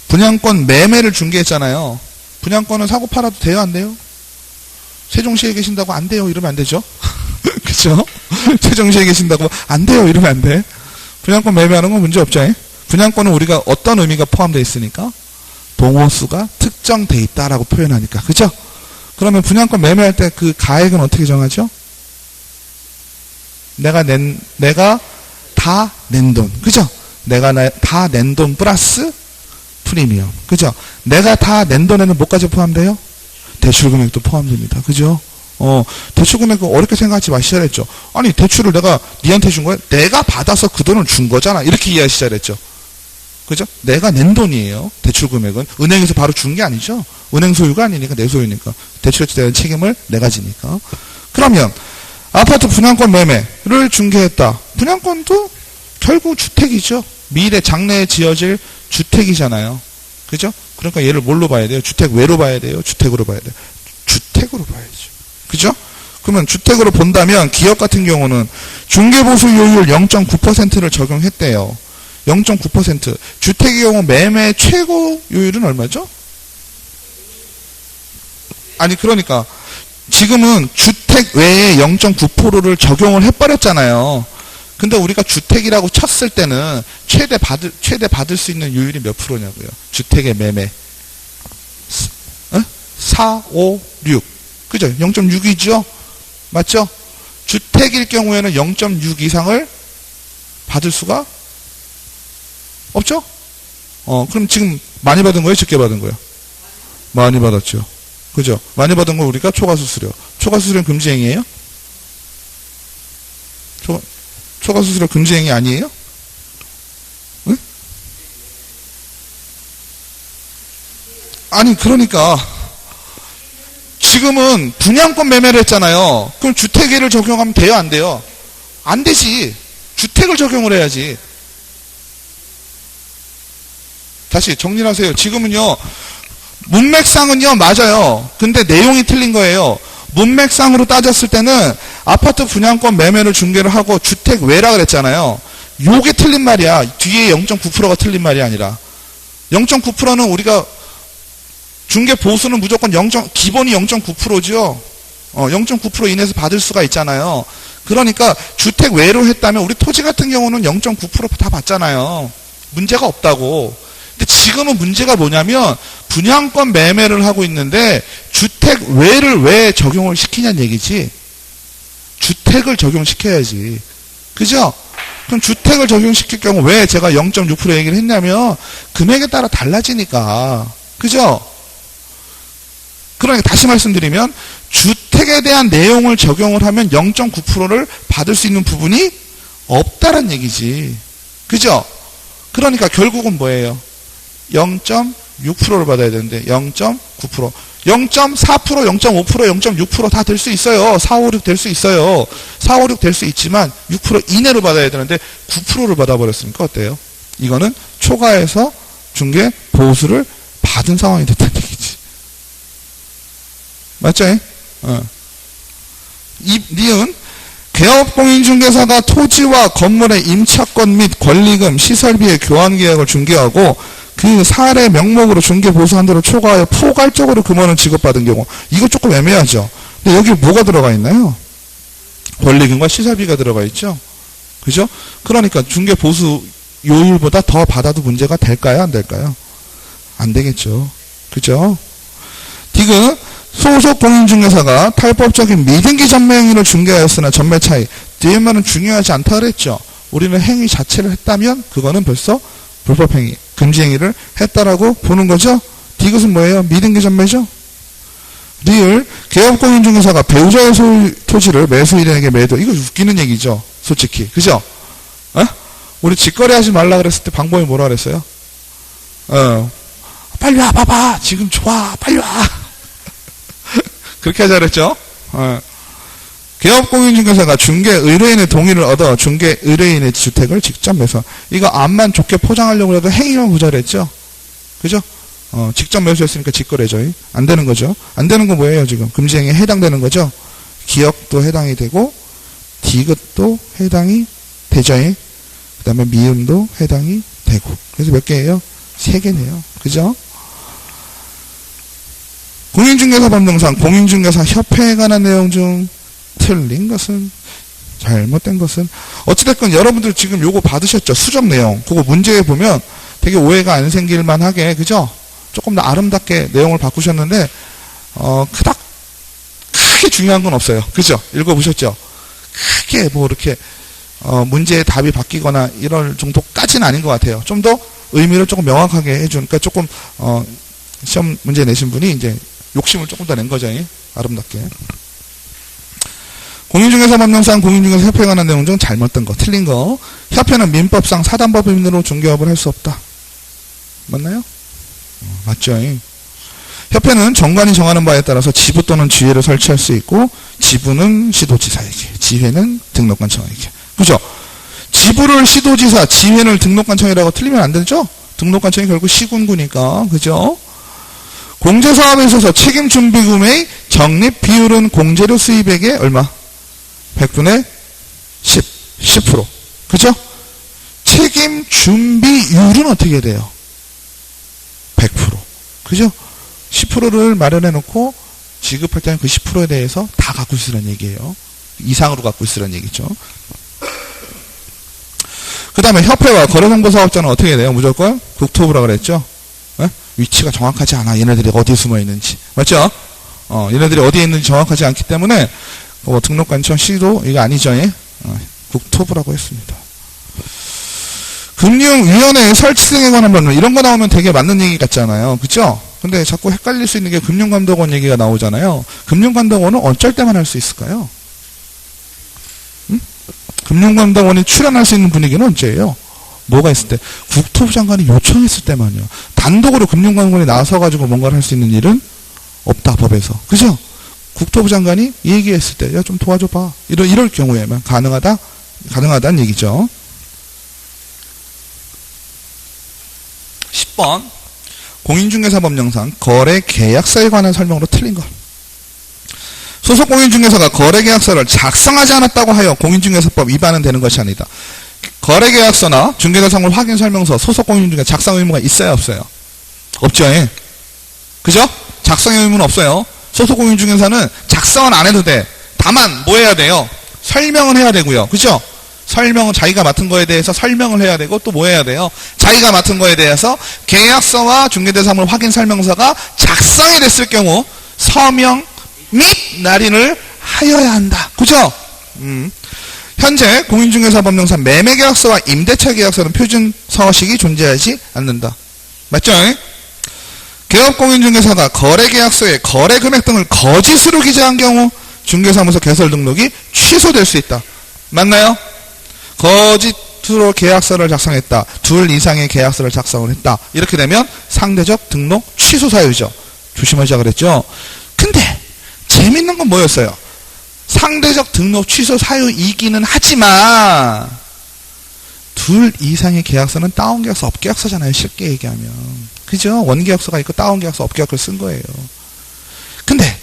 A: 분양권 매매를 중개했잖아요. 분양권은 사고 팔아도 돼요? 안 돼요? 세종시에 계신다고 안 돼요? 이러면 안 되죠? 그쵸? 세종시에 계신다고 안 돼요? 이러면 안 돼. 분양권 매매하는 건 문제 없죠? 분양권은 우리가 어떤 의미가 포함되어 있으니까? 동호수가 특정돼 있다라고 표현하니까. 그죠? 그러면 분양권 매매할 때 그 가액은 어떻게 정하죠? 내가 다 낸 돈. 그죠? 내가 다 낸 돈 플러스 프리미엄. 그죠? 내가 다 낸 돈에는 뭐까지 포함돼요? 대출금액도 포함됩니다. 그죠? 대출금액 어렵게 생각하지 마시자 했죠. 아니, 대출을 내가 니한테 준 거야? 내가 받아서 그 돈을 준 거잖아. 이렇게 이해하시자 했죠. 그죠? 내가 낸 돈이에요. 대출금액은. 은행에서 바로 준 게 아니죠. 은행 소유가 아니니까 내 소유니까. 대출에 대한 책임을 내가 지니까. 그러면 아파트 분양권 매매를 중개했다. 분양권도 결국 주택이죠. 미래 장래에 지어질 주택이잖아요. 그죠? 그러니까 얘를 뭘로 봐야 돼요? 주택 외로 봐야 돼요? 주택으로 봐야 돼요? 주택으로 봐야죠. 그죠? 그러면 주택으로 본다면 기업 같은 경우는 중개보수요율 0.9%를 적용했대요. 0.9%. 주택의 경우 매매 최고 요율은 얼마죠? 아니 그러니까 지금은 주택 외에 0.9%를 적용을 해버렸잖아요. 근데 우리가 주택이라고 쳤을 때는 최대 받을 수 있는 요율이 몇 프로냐고요. 주택의 매매. 4, 5, 6. 그죠? 0.6이죠? 맞죠? 주택일 경우에는 0.6 이상을 받을 수가 없죠? 그럼 지금 많이 받은 거예요? 적게 받은 거예요? 많이 받았죠. 그죠? 많이 받은 거 우리가 초과수수료. 초과수수료는 금지행위예요? 초과수수료 금지행위 아니에요? 응? 아니 그러니까 지금은 분양권 매매를 했잖아요. 그럼 주택에를 적용하면 돼요? 안 돼요? 안 되지. 주택을 적용을 해야지. 다시 정리를 하세요. 지금은요. 문맥상은요. 맞아요. 근데 내용이 틀린 거예요. 문맥상으로 따졌을 때는 아파트 분양권 매매를 중개를 하고 주택 외라 그랬잖아요. 요게 틀린 말이야. 뒤에 0.9%가 틀린 말이 아니라 0.9%는 우리가 중개 보수는 무조건 기본이 0.9%죠. 0.9% 이내에서 받을 수가 있잖아요. 그러니까 주택 외로 했다면 우리 토지 같은 경우는 0.9% 다 받잖아요. 문제가 없다고. 근데 지금은 문제가 뭐냐면 분양권 매매를 하고 있는데 주택 외를 왜 적용을 시키냐는 얘기지. 주택을 적용시켜야지. 그죠? 그럼 주택을 적용시킬 경우 왜 제가 0.6% 얘기를 했냐면 금액에 따라 달라지니까. 그죠? 그러니까 다시 말씀드리면 주택에 대한 내용을 적용을 하면 0.9%를 받을 수 있는 부분이 없다란 얘기지. 그죠? 그러니까 결국은 뭐예요? 0.6%를 받아야 되는데 0.9%. 0.4%, 0.5%, 0.6% 다 될 수 있어요. 4, 5, 6 될 수 있어요. 4, 5, 6 될 수 있지만 6% 이내로 받아야 되는데 9%를 받아버렸으니까 어때요? 이거는 초과해서 중개 보수를 받은 상황이 됐다는 얘기지. 맞죠? 니은 개업공인중개사가 토지와 건물의 임차권 및 권리금, 시설비의 교환계약을 중개하고 그 사례 명목으로 중개보수 한도를 초과하여 포괄적으로 금원을 지급받은 경우. 이거 조금 애매하죠. 근데 여기 뭐가 들어가 있나요? 권리금과 시설비가 들어가 있죠. 그죠? 그러니까 중개보수 요율보다 더 받아도 문제가 될까요? 안 될까요? 안 되겠죠. 그죠? 디귿 소속 공인중개사가 탈법적인 미등기 전매 행위를 중개하였으나 전매 차이. 뒤에 말은 중요하지 않다 그랬죠. 우리는 행위 자체를 했다면 그거는 벌써 불법행위, 금지행위를 했다라고 보는 거죠. 디귿은 뭐예요? 미등기 전매죠. 리을 개업공인중개사가 배우자의 소유 토지를 매수인에게 매도. 이거 웃기는 얘기죠. 솔직히. 그죠? 우리 직거래 하지 말라 그랬을 때 방법이 뭐라 그랬어요? 빨리 와 봐봐. 지금 좋아. 빨리 와. 그렇게 하자 그랬죠. 개업공인중개사가 중개 의뢰인의 동의를 얻어 중개 의뢰인의 주택을 직접 매수. 이거 앞만 좋게 포장하려고 해도 행위만 보자 그랬죠. 그죠? 직접 매수했으니까 직거래죠. 안 되는 거죠. 안 되는 건 뭐예요 지금? 금지행위에 해당되는 거죠. 기역도 해당이 되고 디귿도 해당이 되죠. 그 다음에 미음도 해당이 되고. 그래서 몇 개예요? 3개네요. 그죠? 공인중개사 법령상 공인중개사 협회에 관한 내용 중 틀린 것은, 잘못된 것은, 어찌됐건 여러분들 지금 요거 받으셨죠? 수정 내용. 그거 문제에 보면 되게 오해가 안 생길만 하게, 그죠? 조금 더 아름답게 내용을 바꾸셨는데, 그닥 크게 중요한 건 없어요. 그죠? 읽어보셨죠? 크게 뭐 이렇게, 문제의 답이 바뀌거나 이럴 정도까지는 아닌 것 같아요. 좀 더 의미를 조금 명확하게 해준, 그러니까 조금, 시험 문제 내신 분이 이제 욕심을 조금 더 낸 거죠. 아름답게. 공인중개사 법령상 공인중개사 협회에 관한 내용 중 잘못된 거, 틀린 거. 협회는 민법상 사단법인으로 중개업을 할 수 없다. 맞나요? 맞죠. 협회는 정관이 정하는 바에 따라서 지부 또는 지회를 설치할 수 있고, 지부는 시도지사에게, 지회는 등록관청에게. 그죠? 지부를 시도지사, 지회를 등록관청이라고 틀리면 안 되죠? 등록관청이 결국 시군구니까. 그죠? 공제사업에 있어서 책임준비금의 적립 비율은 공제료 수입액의 얼마? 100분의 10, 10%. 그죠? 책임준비율은 어떻게 돼요? 100%. 그죠? 10%를 마련해 놓고 지급할 때는 그 10%에 대해서 다 갖고 있으라는 얘기예요. 이상으로 갖고 있으라는 얘기죠. 그 다음에 협회와 거래정보사업자는 어떻게 돼요? 무조건 국토부라 그랬죠? 위치가 정확하지 않아. 얘네들이 어디에 숨어 있는지. 맞죠? 얘네들이 어디에 있는지 정확하지 않기 때문에 등록관청 시도 이거 아니죠. 국토부라고 했습니다. 금융위원회 설치 등에 관한 법률 이런 거 나오면 되게 맞는 얘기 같잖아요. 그죠? 근데 자꾸 헷갈릴 수 있는 게 금융감독원 얘기가 나오잖아요. 금융감독원은 어쩔 때만 할 수 있을까요? 금융감독원이 출연할 수 있는 분위기는 언제예요? 뭐가 있을 때? 국토부 장관이 요청했을 때만요. 단독으로 금융감독원이 나서가지고 뭔가를 할 수 있는 일은 없다, 법에서. 그죠? 국토부 장관이 얘기했을 때, 야, 좀 도와줘봐. 이럴 경우에만 가능하다는 얘기죠. 10번. 공인중개사 법령상 거래계약서에 관한 설명으로 틀린 것. 소속 공인중개사가 거래계약서를 작성하지 않았다고 하여 공인중개사법 위반은 되는 것이 아니다. 거래계약서나 중개대상물 확인설명서 소속 공인중개사 작성 의무가 있어요, 없어요? 없죠. 그죠? 작성의 의무는 없어요. 소속 공인중개사는 작성은 안 해도 돼. 다만 뭐 해야 돼요? 설명은 해야 되고요. 그죠? 설명은 자기가 맡은 거에 대해서 설명을 해야 되고 또 뭐 해야 돼요? 자기가 맡은 거에 대해서 계약서와 중개대상물 확인설명서가 작성이 됐을 경우 서명 및 날인을 하여야 한다. 그죠? 현재 공인중개사 법령상 매매계약서와 임대차 계약서는 표준 서식이 존재하지 않는다. 맞죠? 개업공인중개사가 거래계약서에 거래금액 등을 거짓으로 기재한 경우 중개사무소 개설 등록이 취소될 수 있다. 맞나요? 거짓으로 계약서를 작성했다. 둘 이상의 계약서를 작성을 했다. 이렇게 되면 상대적 등록 취소 사유죠. 조심하자 그랬죠. 근데 재밌는 건 뭐였어요? 상대적 등록 취소 사유이기는 하지만 둘 이상의 계약서는 다운계약서, 업계약서잖아요. 쉽게 얘기하면. 그죠? 원계약서가 있고 다운계약서, 업계약서를 쓴 거예요. 근데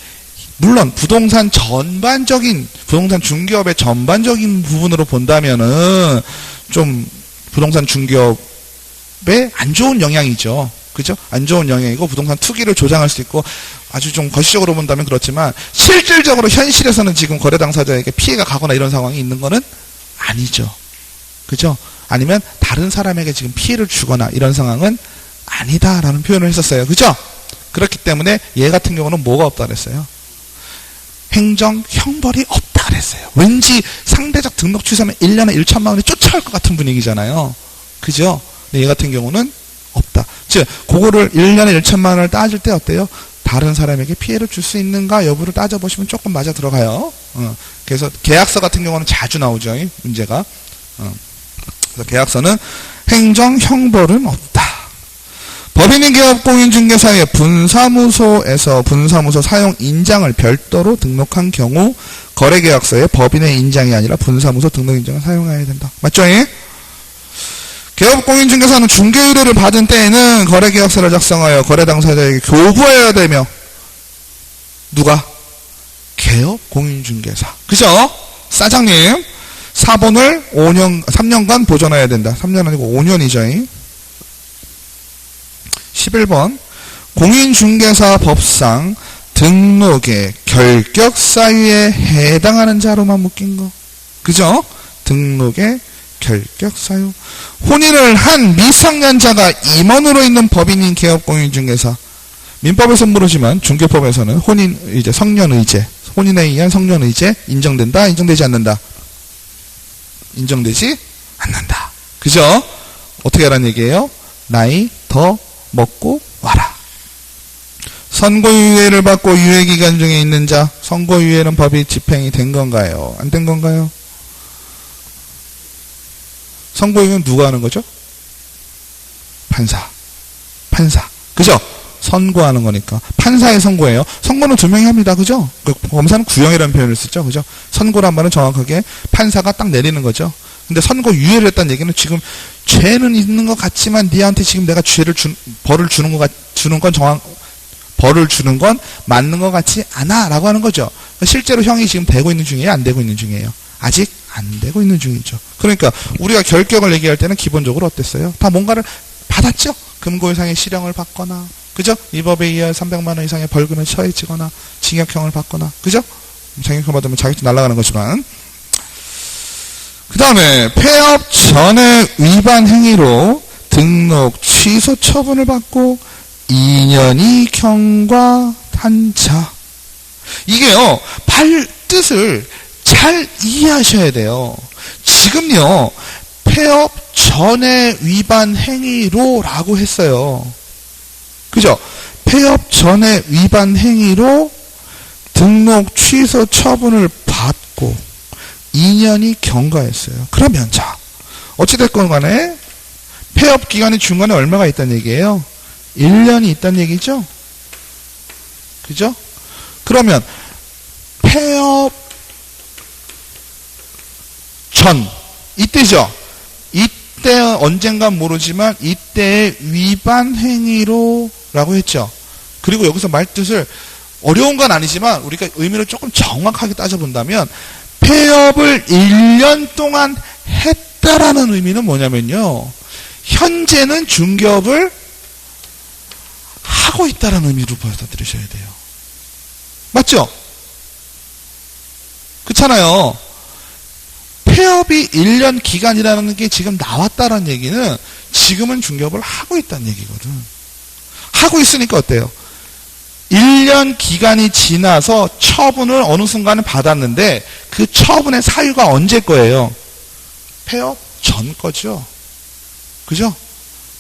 A: 물론 부동산 전반적인, 부동산 중개업의 전반적인 부분으로 본다면은 좀 부동산 중개업에 안 좋은 영향이죠. 그죠? 안 좋은 영향이고 부동산 투기를 조장할 수 있고 아주 좀 거시적으로 본다면 그렇지만 실질적으로 현실에서는 지금 거래 당사자에게 피해가 가거나 이런 상황이 있는 거는 아니죠. 그죠? 아니면 다른 사람에게 지금 피해를 주거나 이런 상황은 아니다라는 표현을 했었어요. 그죠? 그렇기 때문에 얘 같은 경우는 뭐가 없다 그랬어요? 행정 형벌이 없다 그랬어요. 왠지 상대적 등록 취소하면 1년에 1천만 원이 쫓아올 것 같은 분위기잖아요. 그죠? 근데 얘 같은 경우는 없다. 즉 그거를 1년에 1천만 원을 따질 때 어때요? 다른 사람에게 피해를 줄 수 있는가 여부를 따져보시면 조금 맞아 들어가요. 그래서 계약서 같은 경우는 자주 나오죠. 이 문제가. 그래서 계약서는 행정 형벌은 없다. 법인인 기업 공인중개사의 분사무소에서 분사무소 사용 인장을 별도로 등록한 경우 거래계약서에 법인의 인장이 아니라 분사무소 등록 인장을 사용해야 된다. 맞죠? 개업공인중개사는 중개 의뢰를 받은 때에는 거래계약서를 작성하여 거래 당사자에게 교부해야 되며 누가? 개업공인중개사. 그죠? 사장님 사본을 3년간 보존해야 된다. 3년 아니고 5년이죠. 11번 공인중개사 법상 등록의 결격사유에 해당하는 자로만 묶인 거. 그죠? 등록의 결격사유. 혼인을 한 미성년자가 임원으로 있는 법인인 개업공인중개사. 민법에서는 모르지만 중개법에서는 혼인, 성년의제, 혼인에 의한 성년의제 인정된다, 인정되지 않는다? 인정되지 않는다. 그죠? 어떻게 하라는 얘기예요? 나이 더 먹고 와라. 선고유예를 받고 유예기간 중에 있는 자, 선고유예는 법이 집행이 된 건가요? 안 된 건가요? 선고유예는 누가 하는 거죠? 판사. 그죠? 선고하는 거니까. 판사의 선고예요. 선고는 두 명이 합니다. 그죠? 검사는 구형이라는 표현을 쓰죠. 그죠? 선고란 말은 정확하게 판사가 딱 내리는 거죠. 근데 선고 유예를 했다는 얘기는 지금 죄는 있는 것 같지만 니한테 지금 내가 벌을 주는 건 맞는 것 같지 않아 라고 하는 거죠. 실제로 형이 지금 되고 있는 중이에요? 안 되고 있는 중이에요? 아직 안 되고 있는 중이죠. 그러니까 우리가 결격을 얘기할 때는 기본적으로 어땠어요? 다 뭔가를 받았죠? 금고 이상의 실형을 받거나, 그죠? 이 법에 의해 300만 원 이상의 벌금에 처해지거나 징역형을 받거나, 그죠? 징역형 받으면 자격증 날아가는 거지만. 그 다음에 폐업 전에 위반 행위로 등록 취소 처분을 받고 2년이 경과한 자. 이게요, 뜻을 잘 이해하셔야 돼요. 지금요, 폐업 전에 위반 행위로 라고 했어요. 그죠? 폐업 전에 위반 행위로 등록 취소 처분을 받고 2년이 경과했어요. 그러면 자, 어찌됐건 간에 폐업 기간이 중간에 얼마가 있다는 얘기예요? 1년이 있다는 얘기죠? 그죠? 그러면 폐업 전, 이때죠? 이때 언젠간 모르지만 이때의 위반 행위로 라고 했죠. 그리고 여기서 말뜻을 어려운 건 아니지만 우리가 의미를 조금 정확하게 따져본다면 폐업을 1년 동안 했다라는 의미는 뭐냐면요, 현재는 중개업을 하고 있다라는 의미로 받아들이셔야 돼요. 맞죠? 그렇잖아요. 폐업이 1년 기간이라는 게 지금 나왔다라는 얘기는 지금은 중개업을 하고 있다는 얘기거든. 하고 있으니까 어때요? 1년 기간이 지나서 처분을 어느 순간에 받았는데 그 처분의 사유가 언제 거예요? 폐업 전 거죠. 그죠?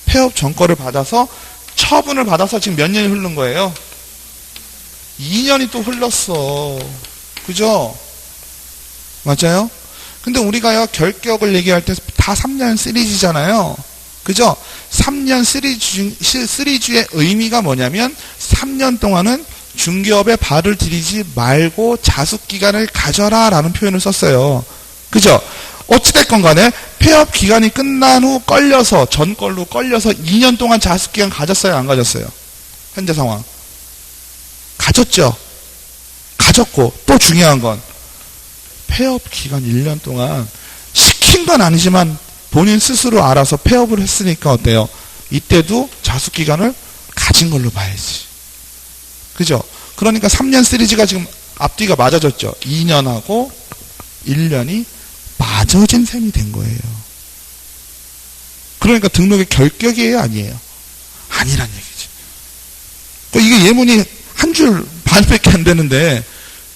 A: 폐업 전 거를 받아서 처분을 받아서 지금 몇 년이 흐른 거예요? 2년이 또 흘렀어. 그죠? 맞아요? 근데 우리가요, 결격을 얘기할 때 다 3년 시리즈잖아요. 그죠? 3년 시리즈의 의미가 뭐냐면 3년 동안은 중개업에 발을 들이지 말고 자숙기간을 가져라 라는 표현을 썼어요. 그죠? 어찌됐건 간에 폐업 기간이 끝난 후 전 걸로 걸려서 2년 동안 자숙기간 가졌어요? 안 가졌어요? 현재 상황. 가졌죠? 가졌고, 또 중요한 건 폐업 기간 1년 동안 시킨 건 아니지만 본인 스스로 알아서 폐업을 했으니까 어때요? 이때도 자숙기간을 가진 걸로 봐야지. 그죠? 그러니까 3년 시리즈가 지금 앞뒤가 맞아졌죠. 2년하고 1년이 맞아진 셈이 된 거예요. 그러니까 등록의 결격이에요? 아니에요? 아니란 얘기지. 그러니까 이게 예문이 한 줄 반밖에 안 되는데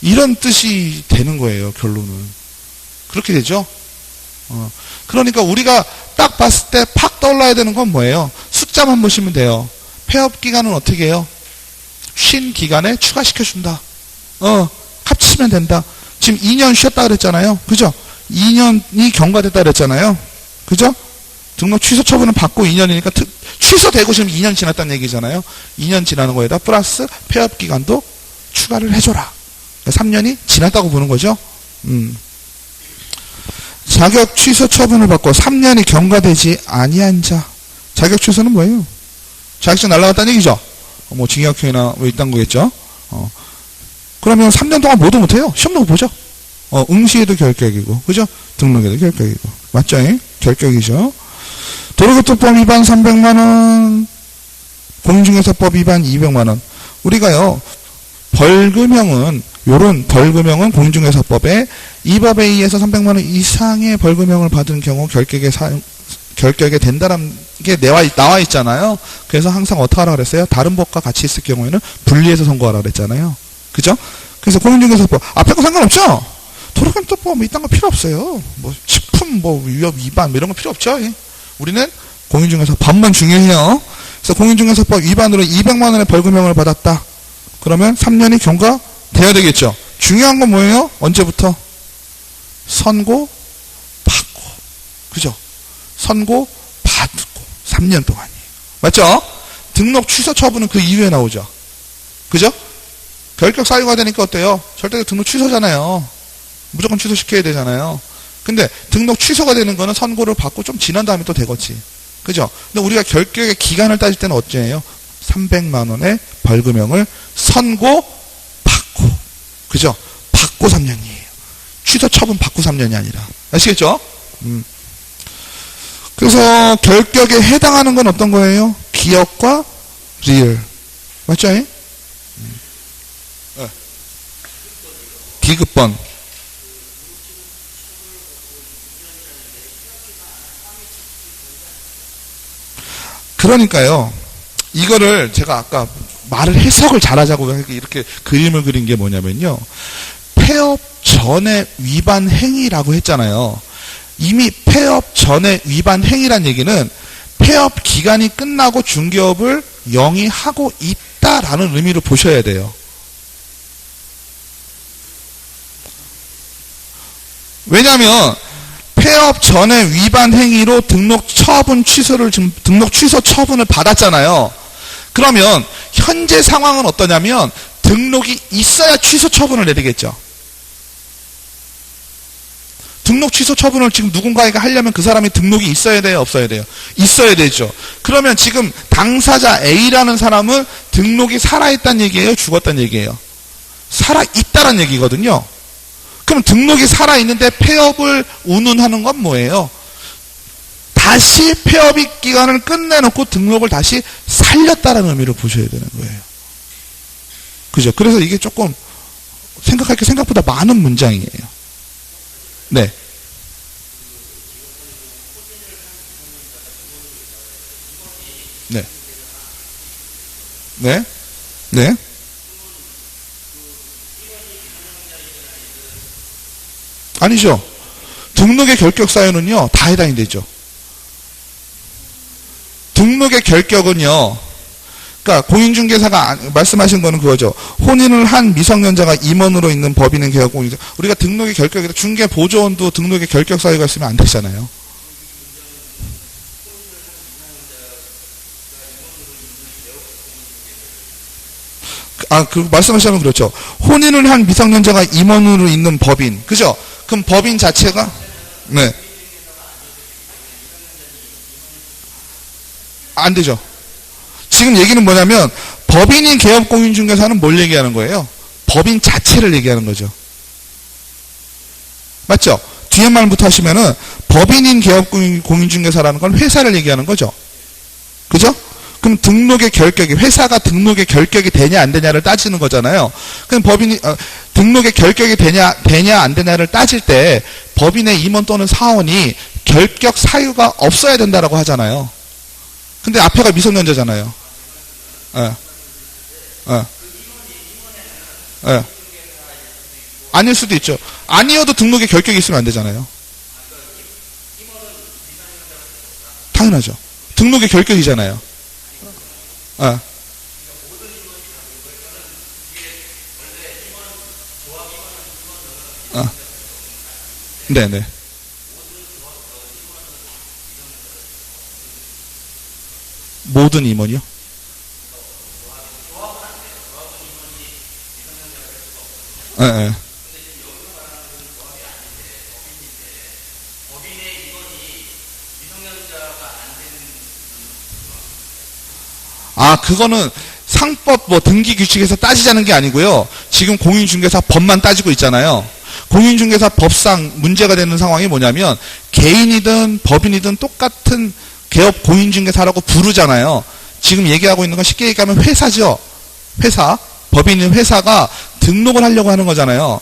A: 이런 뜻이 되는 거예요. 결론은. 그렇게 되죠? 그러니까 우리가 딱 봤을 때 팍 떠올라야 되는 건 뭐예요? 숫자만 보시면 돼요. 폐업 기간은 어떻게 해요? 쉰 기간에 추가시켜준다. 합치면 된다. 지금 2년 쉬었다 그랬잖아요. 그죠? 2년이 경과됐다 그랬잖아요. 그죠? 등록 취소 처분은 받고 2년이니까 취소되고 지금 2년 지났다는 얘기잖아요. 2년 지나는 거에다 플러스 폐업 기간도 추가를 해줘라. 3년이 지났다고 보는 거죠. 자격 취소 처분을 받고 3년이 경과되지 아니한 자. 자격 취소는 뭐예요? 자격증 날라갔다는 얘기죠. 뭐 징역형이나 뭐 이딴 거겠죠. 그러면 3년 동안 뭐도 못해요. 시험도 못 보죠. 응시에도 결격이고, 그죠? 등록에도 결격이고. 맞죠? 결격이죠. 도로교통법 위반 300만원, 공인중개사법 위반 200만원. 우리가요, 요런 벌금형은 공인중개사법에 이 법에 의해서 300만원 이상의 벌금형을 받은 경우 결격에 된다는 게 나와 있잖아요. 그래서 항상 어떻게 하라 그랬어요? 다른 법과 같이 있을 경우에는 분리해서 선고하라 그랬잖아요. 그죠? 그래서 공인중개사법, 앞에 거 상관없죠? 도로교통법 뭐 이딴 거 필요 없어요. 뭐 식품 위협 위반 이런 거 필요 없죠. 우리는 공인중개사법만 중요해요. 그래서 공인중개사법 위반으로 200만원의 벌금형을 받았다. 그러면 3년이 경과돼야 되겠죠. 중요한 건 뭐예요? 언제부터? 선고 받고. 그죠? 선고 받고 3년 동안이에요. 맞죠? 등록 취소 처분은 그 이후에 나오죠. 그죠? 결격 사유가 되니까 어때요? 절대 등록 취소잖아요. 무조건 취소시켜야 되잖아요. 근데 등록 취소가 되는 거는 선고를 받고 좀 지난 다음에 또 되겠지. 그죠? 근데 우리가 결격의 기간을 따질 때는 어째요? 300만원의 벌금형을 선고 받고. 그죠? 받고 3년이에요. 취소 처분 받고 3년이 아니라. 아시겠죠? 그래서 결격에 해당하는 건 어떤 거예요? 기업과 리을. 맞죠? 기급번. 그러니까요. 이거를 제가 아까 해석을 잘하자고 이렇게 그림을 그린 게 뭐냐면요. 폐업 전에 위반 행위라고 했잖아요. 이미 폐업 전에 위반 행위란 얘기는 폐업 기간이 끝나고 중개업을 영위하고 있다라는 의미로 보셔야 돼요. 왜냐하면 폐업 전에 위반 행위로 등록 취소 처분을 받았잖아요. 그러면 현재 상황은 어떠냐면 등록이 있어야 취소 처분을 내리겠죠. 등록 취소 처분을 지금 누군가에게 하려면 그 사람이 등록이 있어야 돼요? 없어야 돼요? 있어야 되죠. 그러면 지금 당사자 A라는 사람은 등록이 살아있다는 얘기예요? 죽었다는 얘기예요? 살아있다는 얘기거든요. 그럼 등록이 살아있는데 폐업을 운운하는 건 뭐예요? 다시 폐업 기간을 끝내놓고 등록을 다시 살렸다는 의미로 보셔야 되는 거예요. 그죠? 그래서 이게 조금 생각할 게 생각보다 많은 문장이에요. 네. 네. 네. 네. 아니죠. 등록의 결격 사유는요, 다 해당이 되죠. 등록의 결격은요, 그러니까 공인중개사가 말씀하신 거는 그거죠. 혼인을 한 미성년자가 임원으로 있는 법인은 개업 공인중개사. 우리가 등록의 결격이다. 중개보조원도 등록의 결격 사유가 있으면 안 되잖아요. 그 말씀하시면 그렇죠. 혼인을 한 미성년자가 임원으로 있는 법인. 그죠? 그럼 법인 자체가 네. 안 되죠. 지금 얘기는 뭐냐면 법인인 개업공인중개사는 뭘 얘기하는 거예요? 법인 자체를 얘기하는 거죠. 맞죠? 뒤에 말부터 하시면은 법인인 개업공인중개사라는 건 회사를 얘기하는 거죠. 그죠? 그럼 등록의 결격이 회사가 등록의 결격이 되냐 안 되냐를 따지는 거잖아요. 그럼 법인이 등록의 결격이 되냐 안 되냐를 따질 때 법인의 임원 또는 사원이 결격 사유가 없어야 된다라고 하잖아요. 근데 앞에가 미성년자잖아요. 아닐 수도 있죠. 아니어도 등록에 결격이 있으면 안 되잖아요. 당연하죠. 등록의 결격이잖아요. 네네. 모든 임원이요? 네. 그거는 상법 등기 규칙에서 따지자는 게 아니고요. 지금 공인중개사 법만 따지고 있잖아요. 공인중개사 법상 문제가 되는 상황이 뭐냐면 개인이든 법인이든 똑같은 개업 공인중개사라고 부르잖아요. 지금 얘기하고 있는 건 쉽게 얘기하면 회사죠. 회사. 법인인 회사가 등록을 하려고 하는 거잖아요.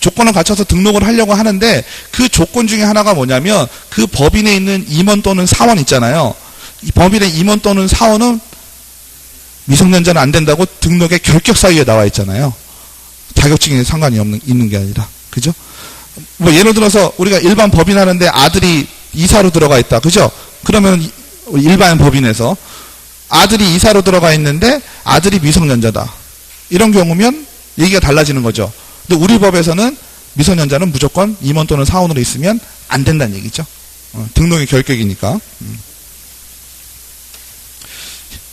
A: 조건을 갖춰서 등록을 하려고 하는데 그 조건 중에 하나가 뭐냐면 그 법인에 있는 임원 또는 사원 있잖아요. 이 법인의 임원 또는 사원은 미성년자는 안 된다고 등록의 결격 사유에 나와 있잖아요. 자격증에 상관이 있는 게 아니라. 그죠? 예를 들어서 우리가 일반 법인 하는데 아들이 이사로 들어가 있다. 그죠? 그러면 일반 법인에서 아들이 이사로 들어가 있는데 아들이 미성년자다. 이런 경우면 얘기가 달라지는 거죠. 근데 우리 법에서는 미성년자는 무조건 임원 또는 사원으로 있으면 안 된다는 얘기죠. 등록의 결격이니까.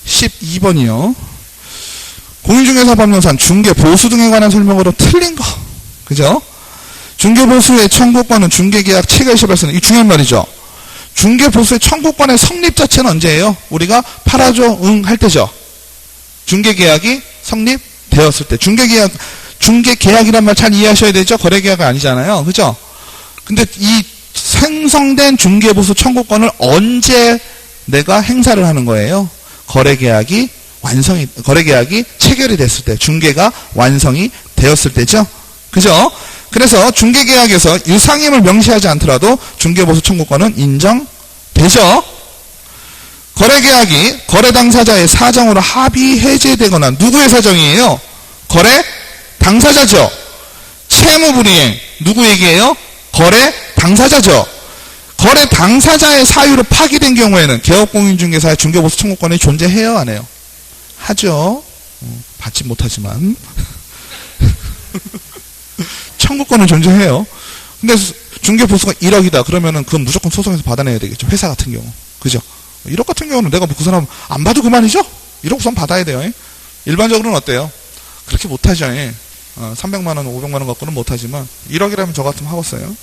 A: 12번이요. 공인중개사 법령상 중개보수 등에 관한 설명으로 틀린 거. 그죠? 중개보수의 청구권은 중개계약 체결 시 발생. 이 중요한 말이죠. 중개보수의 청구권의 성립 자체는 언제예요? 우리가 팔아줘 응 할 때죠. 중개계약이 성립되었을 때. 중개계약이란 말 잘 이해하셔야 되죠? 거래계약이 아니잖아요. 그죠? 근데 이 생성된 중개보수 청구권을 언제 내가 행사를 하는 거예요? 거래계약이 체결이 됐을 때, 중개가 완성이 되었을 때죠. 그죠? 그래서 중개계약에서 유상임을 명시하지 않더라도 중개보수 청구권은 인정되죠. 거래계약이 거래 당사자의 사정으로 합의 해제되거나 누구의 사정이에요? 거래 당사자죠. 채무불이행 누구 얘기예요? 거래 당사자죠. 거래 당사자의 사유로 파기된 경우에는 개업공인중개사의 중개보수 청구권이 존재해요? 안 해요? 하죠. 받지 못하지만 청구권은 존재해요. 근데 중개보수가 1억이다 그러면은 그건 무조건 소송에서 받아내야 되겠죠. 회사 같은 경우. 그죠? 1억 같은 경우는 내가 그 사람 안 봐도 그만이죠? 1억 우선 받아야 돼요. 일반적으로는 어때요? 그렇게 못하죠. 300만 원, 500만 원 갖고는 못하지만 1억이라면 저 같으면 하겠어요.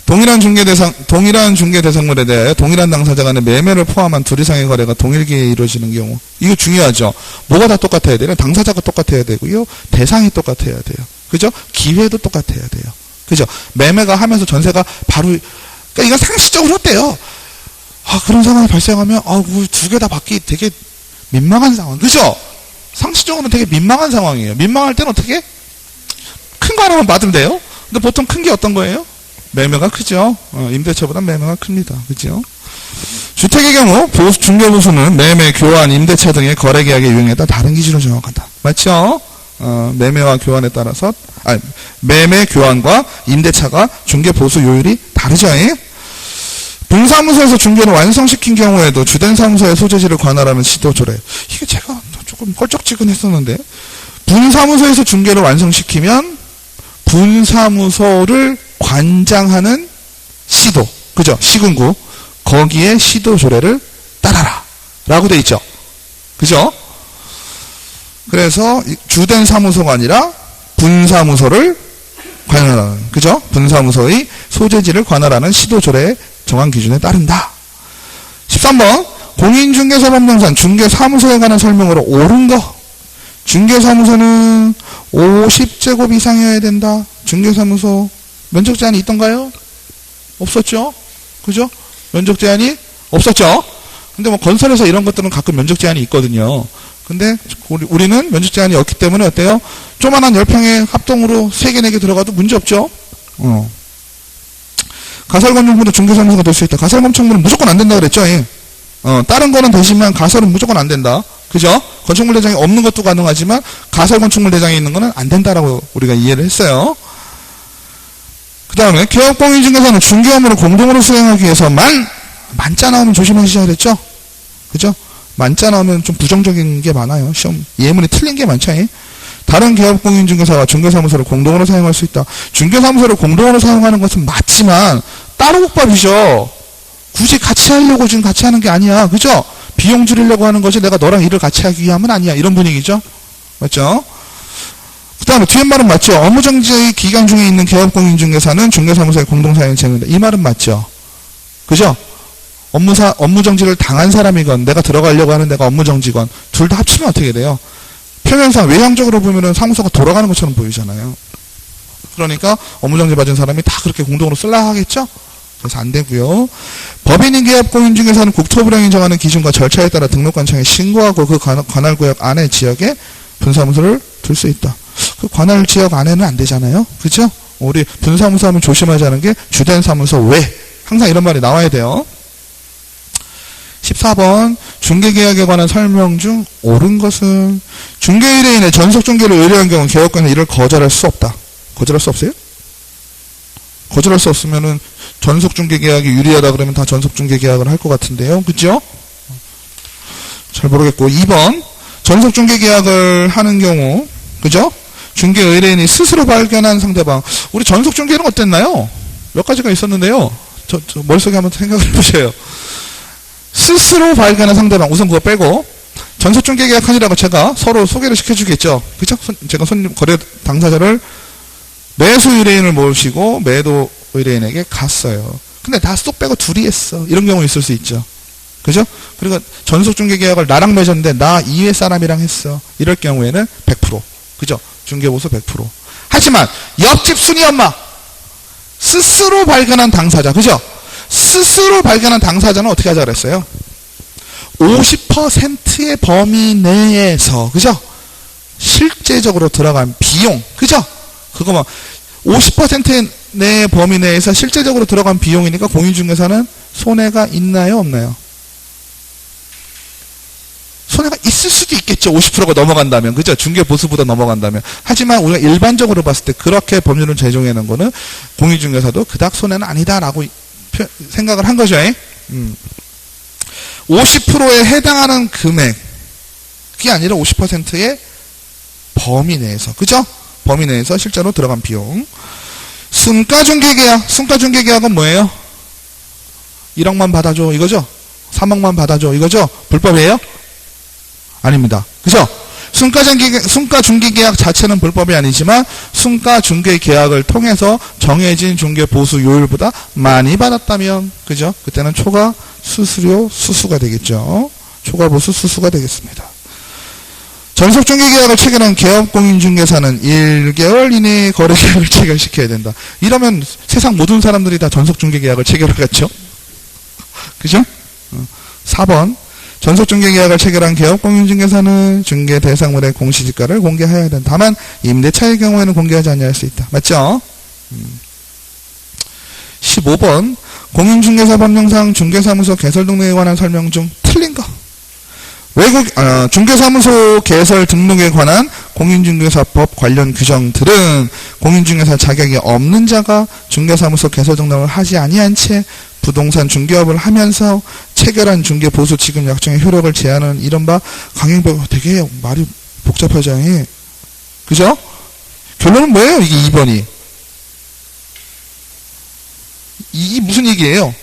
A: 동일한 중개 대상물에 대해 동일한 당사자 간의 매매를 포함한 둘 이상의 거래가 동일기에 이루어지는 경우. 이거 중요하죠. 뭐가 다 똑같아야 돼요? 당사자가 똑같아야 되고요. 대상이 똑같아야 돼요. 그죠? 기회도 똑같아야 돼요. 그죠? 매매가 하면서 전세가 바로, 그러니까 이건 상식적으로 어때요? 그런 상황이 발생하면, 두 개 다 받기 되게 민망한 상황. 그죠? 상식적으로는 되게 민망한 상황이에요. 민망할 때는 어떻게? 큰 거 하나만 받으면 돼요? 근데 보통 큰 게 어떤 거예요? 매매가 크죠. 임대차보다 매매가 큽니다. 그죠? 주택의 경우 중개보수는 매매, 교환, 임대차 등의 거래계약의 유형에 따라 다른 기준으로 정확하다. 맞죠? 매매와 교환에 따라서 매매, 교환과 임대차가 중개보수 요율이 다르죠. 분사무소에서 중개를 완성시킨 경우에도 주된 사무소의 소재지를 관할하는 시도조례. 이게 제가 조금 껄쩍지근했었는데, 분사무소에서 중개를 완성시키면 분사무소를 관장하는 시도, 그죠? 시군구, 거기에 시도조례를 따라라 라고 돼 있죠. 그죠? 그래서 주된 사무소가 아니라 분사무소를 관할하는, 그죠? 분사무소의 소재지를 관할하는 시도조례의 정한 기준에 따른다. 13번 공인중개사법령상 중개사무소에 관한 설명으로 옳은 거. 중개사무소는 50제곱 이상이어야 된다. 중개사무소 면적 제한이 있던가요? 없었죠? 그죠? 면적 제한이 없었죠? 근데 뭐 건설에서 이런 것들은 가끔 면적 제한이 있거든요. 근데 우리는 면적 제한이 없기 때문에 어때요? 조만한 10평에 합동으로 3개, 4개 들어가도 문제 없죠? 가설건축물도 중개사무소가 될 수 있다. 가설건축물은 무조건 안 된다 그랬죠? 예. 다른 거는 되지만 가설은 무조건 안 된다. 그죠? 건축물 대장이 없는 것도 가능하지만 가설건축물 대장이 있는 거는 안 된다라고 우리가 이해를 했어요. 그 다음에 개업공인중개사는 중개 업무를 공동으로 수행하기 위해서 만자 나오면 조심하셔야 됐죠? 그죠? 만자 나오면 좀 부정적인 게 많아요. 시험 예문이 틀린 게 많죠. 다른 개업공인중개사와 중개사무소를 공동으로 사용할 수 있다. 중개사무소를 공동으로 사용하는 것은 맞지만 따로 국밥이죠. 굳이 같이 하려고 지금 같이 하는 게 아니야. 그죠? 비용 줄이려고 하는 것이 내가 너랑 일을 같이 하기 위함은 아니야. 이런 분위기죠. 맞죠? 그 다음에 뒤에 말은 맞죠? 업무정지 기간 중에 있는 개업공인중개사는 중개사무소의 공동사용이 제한된다. 이 말은 맞죠? 그죠? 업무정지를 당한 사람이건 내가 들어가려고 하는 데가 업무정지건 둘 다 합치면 어떻게 돼요? 표면상 외형적으로 보면은 사무소가 돌아가는 것처럼 보이잖아요. 그러니까 업무정지 받은 사람이 다 그렇게 공동으로 쓸라 하겠죠? 그래서 안 되고요. 법인인 개업공인중개사는 국토부령이 정하는 기준과 절차에 따라 등록관청에 신고하고 그 관할구역 안에 지역에 분사무소를 둘 수 있다. 그 관할 지역 안에는 안 되잖아요. 그렇죠? 우리 분사무소 하면 조심하자는 게 주된 사무소 외. 항상 이런 말이 나와야 돼요. 14번 중개계약에 관한 설명 중 옳은 것은 중개의뢰인의 전속중개를 의뢰한 경우 개업권은 이를 거절할 수 없다. 거절할 수 없어요? 거절할 수 없으면은 전속중개계약이 유리하다 그러면 다 전속중개계약을 할 것 같은데요. 그죠? 잘 모르겠고 2번 전속중개계약을 하는 경우 그죠? 중개의뢰인이 스스로 발견한 상대방 우리 전속중개는 어땠나요? 몇 가지가 있었는데요. 저 머릿속에 한번 생각을 해보세요. 스스로 발견한 상대방 우선 그거 빼고 전속중개 계약하니라고 제가 서로 소개를 시켜주겠죠. 그쵸? 제가 거래 당사자를 매수 의뢰인을 모시고 매도 의뢰인에게 갔어요. 근데 다 쏙 빼고 둘이 했어. 이런 경우 있을 수 있죠. 그죠? 그리고 전속중개 계약을 나랑 맺었는데 나 이외 사람이랑 했어. 이럴 경우에는 100%. 그죠? 중개보수 100%. 하지만 옆집 순이 엄마 스스로 발견한 당사자. 그죠? 스스로 발견한 당사자는 어떻게 하자 그랬어요? 50%의 범위 내에서 그죠? 실제적으로 들어간 비용 그죠? 그거 막 50% 내 범위 내에서 실제적으로 들어간 비용이니까 공인중개사는 손해가 있나요? 없나요? 손해가 있을 수도 있겠죠. 50%가 넘어간다면 그죠? 중개보수보다 넘어간다면. 하지만 우리가 일반적으로 봤을 때 그렇게 법률을 제정해놓은 거는 공인중개사도 그닥 손해는 아니다라고 생각을 한 거죠. 50%에 해당하는 금액이 아니라 50%의 범위 내에서 그죠? 범위 내에서 실제로 들어간 비용. 순가중개계약. 순가중개계약은 뭐예요? 1억만 받아줘 이거죠? 3억만 받아줘 이거죠? 불법이에요? 아닙니다. 그죠? 순가중개계약 자체는 불법이 아니지만 순가중개계약을 통해서 정해진 중개보수 요율보다 많이 받았다면 그죠? 그때는 초과 수수료 수수가 되겠죠. 초과보수 수수가 되겠습니다. 전속중개계약을 체결한 개업공인중개사는 1개월 이내에 거래계약을 체결시켜야 된다. 이러면 세상 모든 사람들이 다 전속중개계약을 체결하겠죠. 그죠? 4번 전속중개계약을 체결한 개업공인중개사는 중개 대상물의 공시지가를 공개해야 된다. 다만 임대차의 경우에는 공개하지 않아야 할 수 있다. 맞죠? 15번 공인중개사법령상 중개사무소 개설 등록에 관한 설명 중 틀린 거. 중개사무소 개설 등록에 관한 공인중개사법 관련 규정들은 공인중개사 자격이 없는 자가 중개사무소 개설 등록을 하지 아니한 채 부동산 중개업을 하면서 체결한 중개 보수 지급 약정의 효력을 제한하는 이른바 강행법. 되게 말이 복잡하잖아요. 그죠? 결론은 뭐예요? 이게 2번이. 이게 무슨 얘기예요?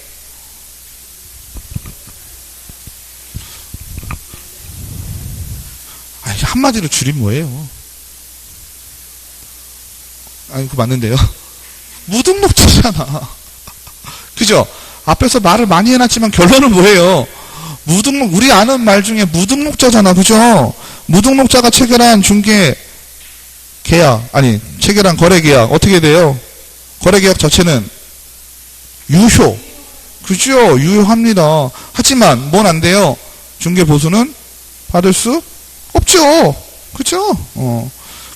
A: 한마디로 줄임 뭐예요? 아니, 그거 맞는데요. 무등록자잖아. 그죠? 앞에서 말을 많이 해놨지만 결론은 뭐예요? 무등록, 우리 아는 말 중에 무등록자잖아. 그죠? 무등록자가 체결한 중개 계약, 아니, 체결한 거래 계약, 어떻게 돼요? 거래 계약 자체는 유효. 그죠? 유효합니다. 하지만, 뭔 안 돼요? 중개 보수는 받을 수 없죠. 그죠?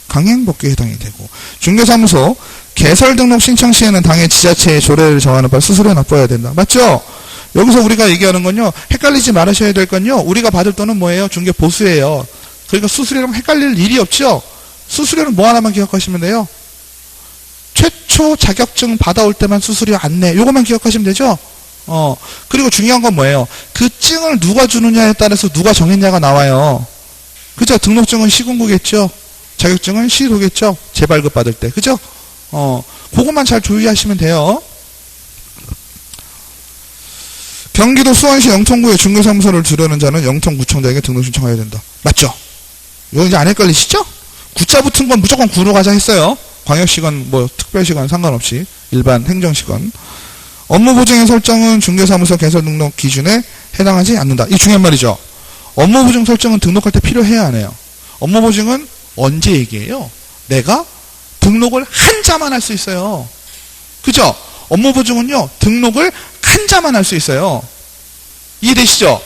A: 강행법규에 해당이 되고. 중개사무소 개설 등록 신청 시에는 당해 지자체의 조례를 정하는 바 수수료 납부해야 된다. 맞죠? 여기서 우리가 얘기하는 건요, 헷갈리지 말으셔야 될 건요, 우리가 받을 돈은 뭐예요? 중개 보수예요. 그러니까 수수료랑 헷갈릴 일이 없죠? 수수료는 뭐 하나만 기억하시면 돼요? 최초 자격증 받아올 때만 수수료 안내. 요것만 기억하시면 되죠? 그리고 중요한 건 뭐예요? 그 증을 누가 주느냐에 따라서 누가 정했냐가 나와요. 그죠? 등록증은 시군구겠죠? 자격증은 시도겠죠? 재발급 받을 때. 그죠? 그것만 잘 주의하시면 돼요. 경기도 수원시 영통구에 중개사무소를 두려는 자는 영통구청장에게 등록 신청해야 된다. 맞죠? 이거 이제 안 헷갈리시죠? 구자 붙은 건 무조건 구로 가자 했어요. 광역시건, 뭐, 특별시건 상관없이. 일반 행정시건. 업무보증의 설정은 중개사무소 개설 등록 기준에 해당하지 않는다. 이 중요한 말이죠. 업무보증 설정은 등록할 때 필요해야 안 해요. 업무보증은 언제 얘기해요? 내가 등록을 한 자만 할 수 있어요. 그죠? 업무보증은요, 등록을 한 자만 할 수 있어요. 이해되시죠?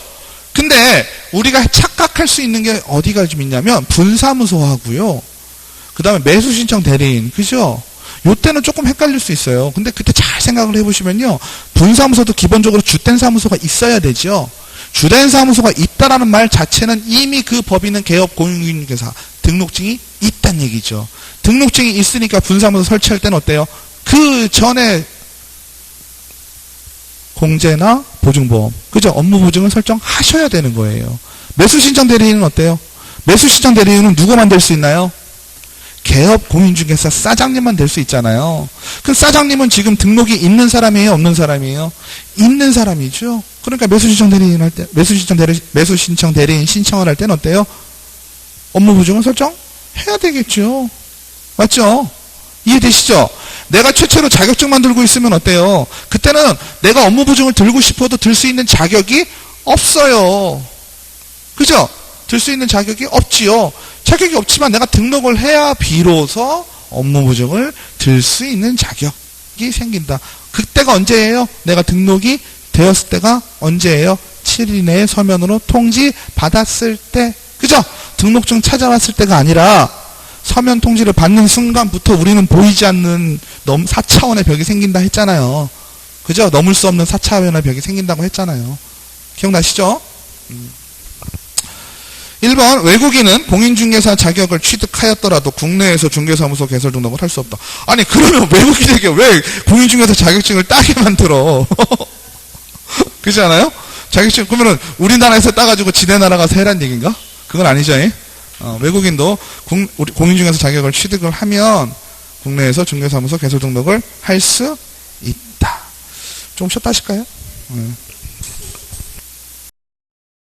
A: 근데 우리가 착각할 수 있는 게 어디가 좀 있냐면 분사무소하고요. 그 다음에 매수신청 대리인. 그죠? 요때는 조금 헷갈릴 수 있어요. 근데 그때 잘 생각을 해보시면요. 분사무소도 기본적으로 주된 사무소가 있어야 되죠. 주된 사무소가 있다라는 말 자체는 이미 그 법인은 개업 공인중개사 등록증이 있다는 얘기죠. 등록증이 있으니까 분사무소 설치할 때는 어때요? 그 전에 공제나 보증보험, 그죠? 업무보증을 설정하셔야 되는 거예요. 매수신청 대리인은 어때요? 매수신청 대리인은 누구만 될 수 있나요? 개업 공인중개사 사장님만 될 수 있잖아요. 그 사장님은 지금 등록이 있는 사람이에요? 없는 사람이에요? 있는 사람이죠. 그러니까 매수신청 대리인 할 때, 매수신청 대리인 신청을 할 때는 어때요? 업무보증을 설정해야 되겠죠. 맞죠? 이해되시죠? 내가 최초로 자격증만 들고 있으면 어때요? 그때는 내가 업무보증을 들고 싶어도 들 수 있는 자격이 없어요. 그죠? 들 수 있는 자격이 없지요. 자격이 없지만 내가 등록을 해야 비로소 업무보증을 들 수 있는 자격이 생긴다. 그때가 언제예요? 내가 등록이 되었을 때가 언제예요? 7일 내에 서면으로 통지 받았을 때. 그죠? 등록증 찾아왔을 때가 아니라 서면 통지를 받는 순간부터 우리는 보이지 않는 4차원의 벽이 생긴다 했잖아요. 그죠? 넘을 수 없는 4차원의 벽이 생긴다고 했잖아요. 기억나시죠? 1번, 외국인은 공인중개사 자격을 취득하였더라도 국내에서 중개사무소 개설 등록을 할 수 없다. 아니, 그러면 외국인에게 왜 공인중개사 자격증을 따게 만들어? 그렇지 않아요? 자격증, 그러면은 우리나라에서 따가지고 지네 나라 가서 해란 얘기인가? 그건 아니죠. 외국인도 공인중개사 자격을 취득을 하면 국내에서 중개사무소 개설 등록을 할 수 있다. 좀 쉬었다 하실까요?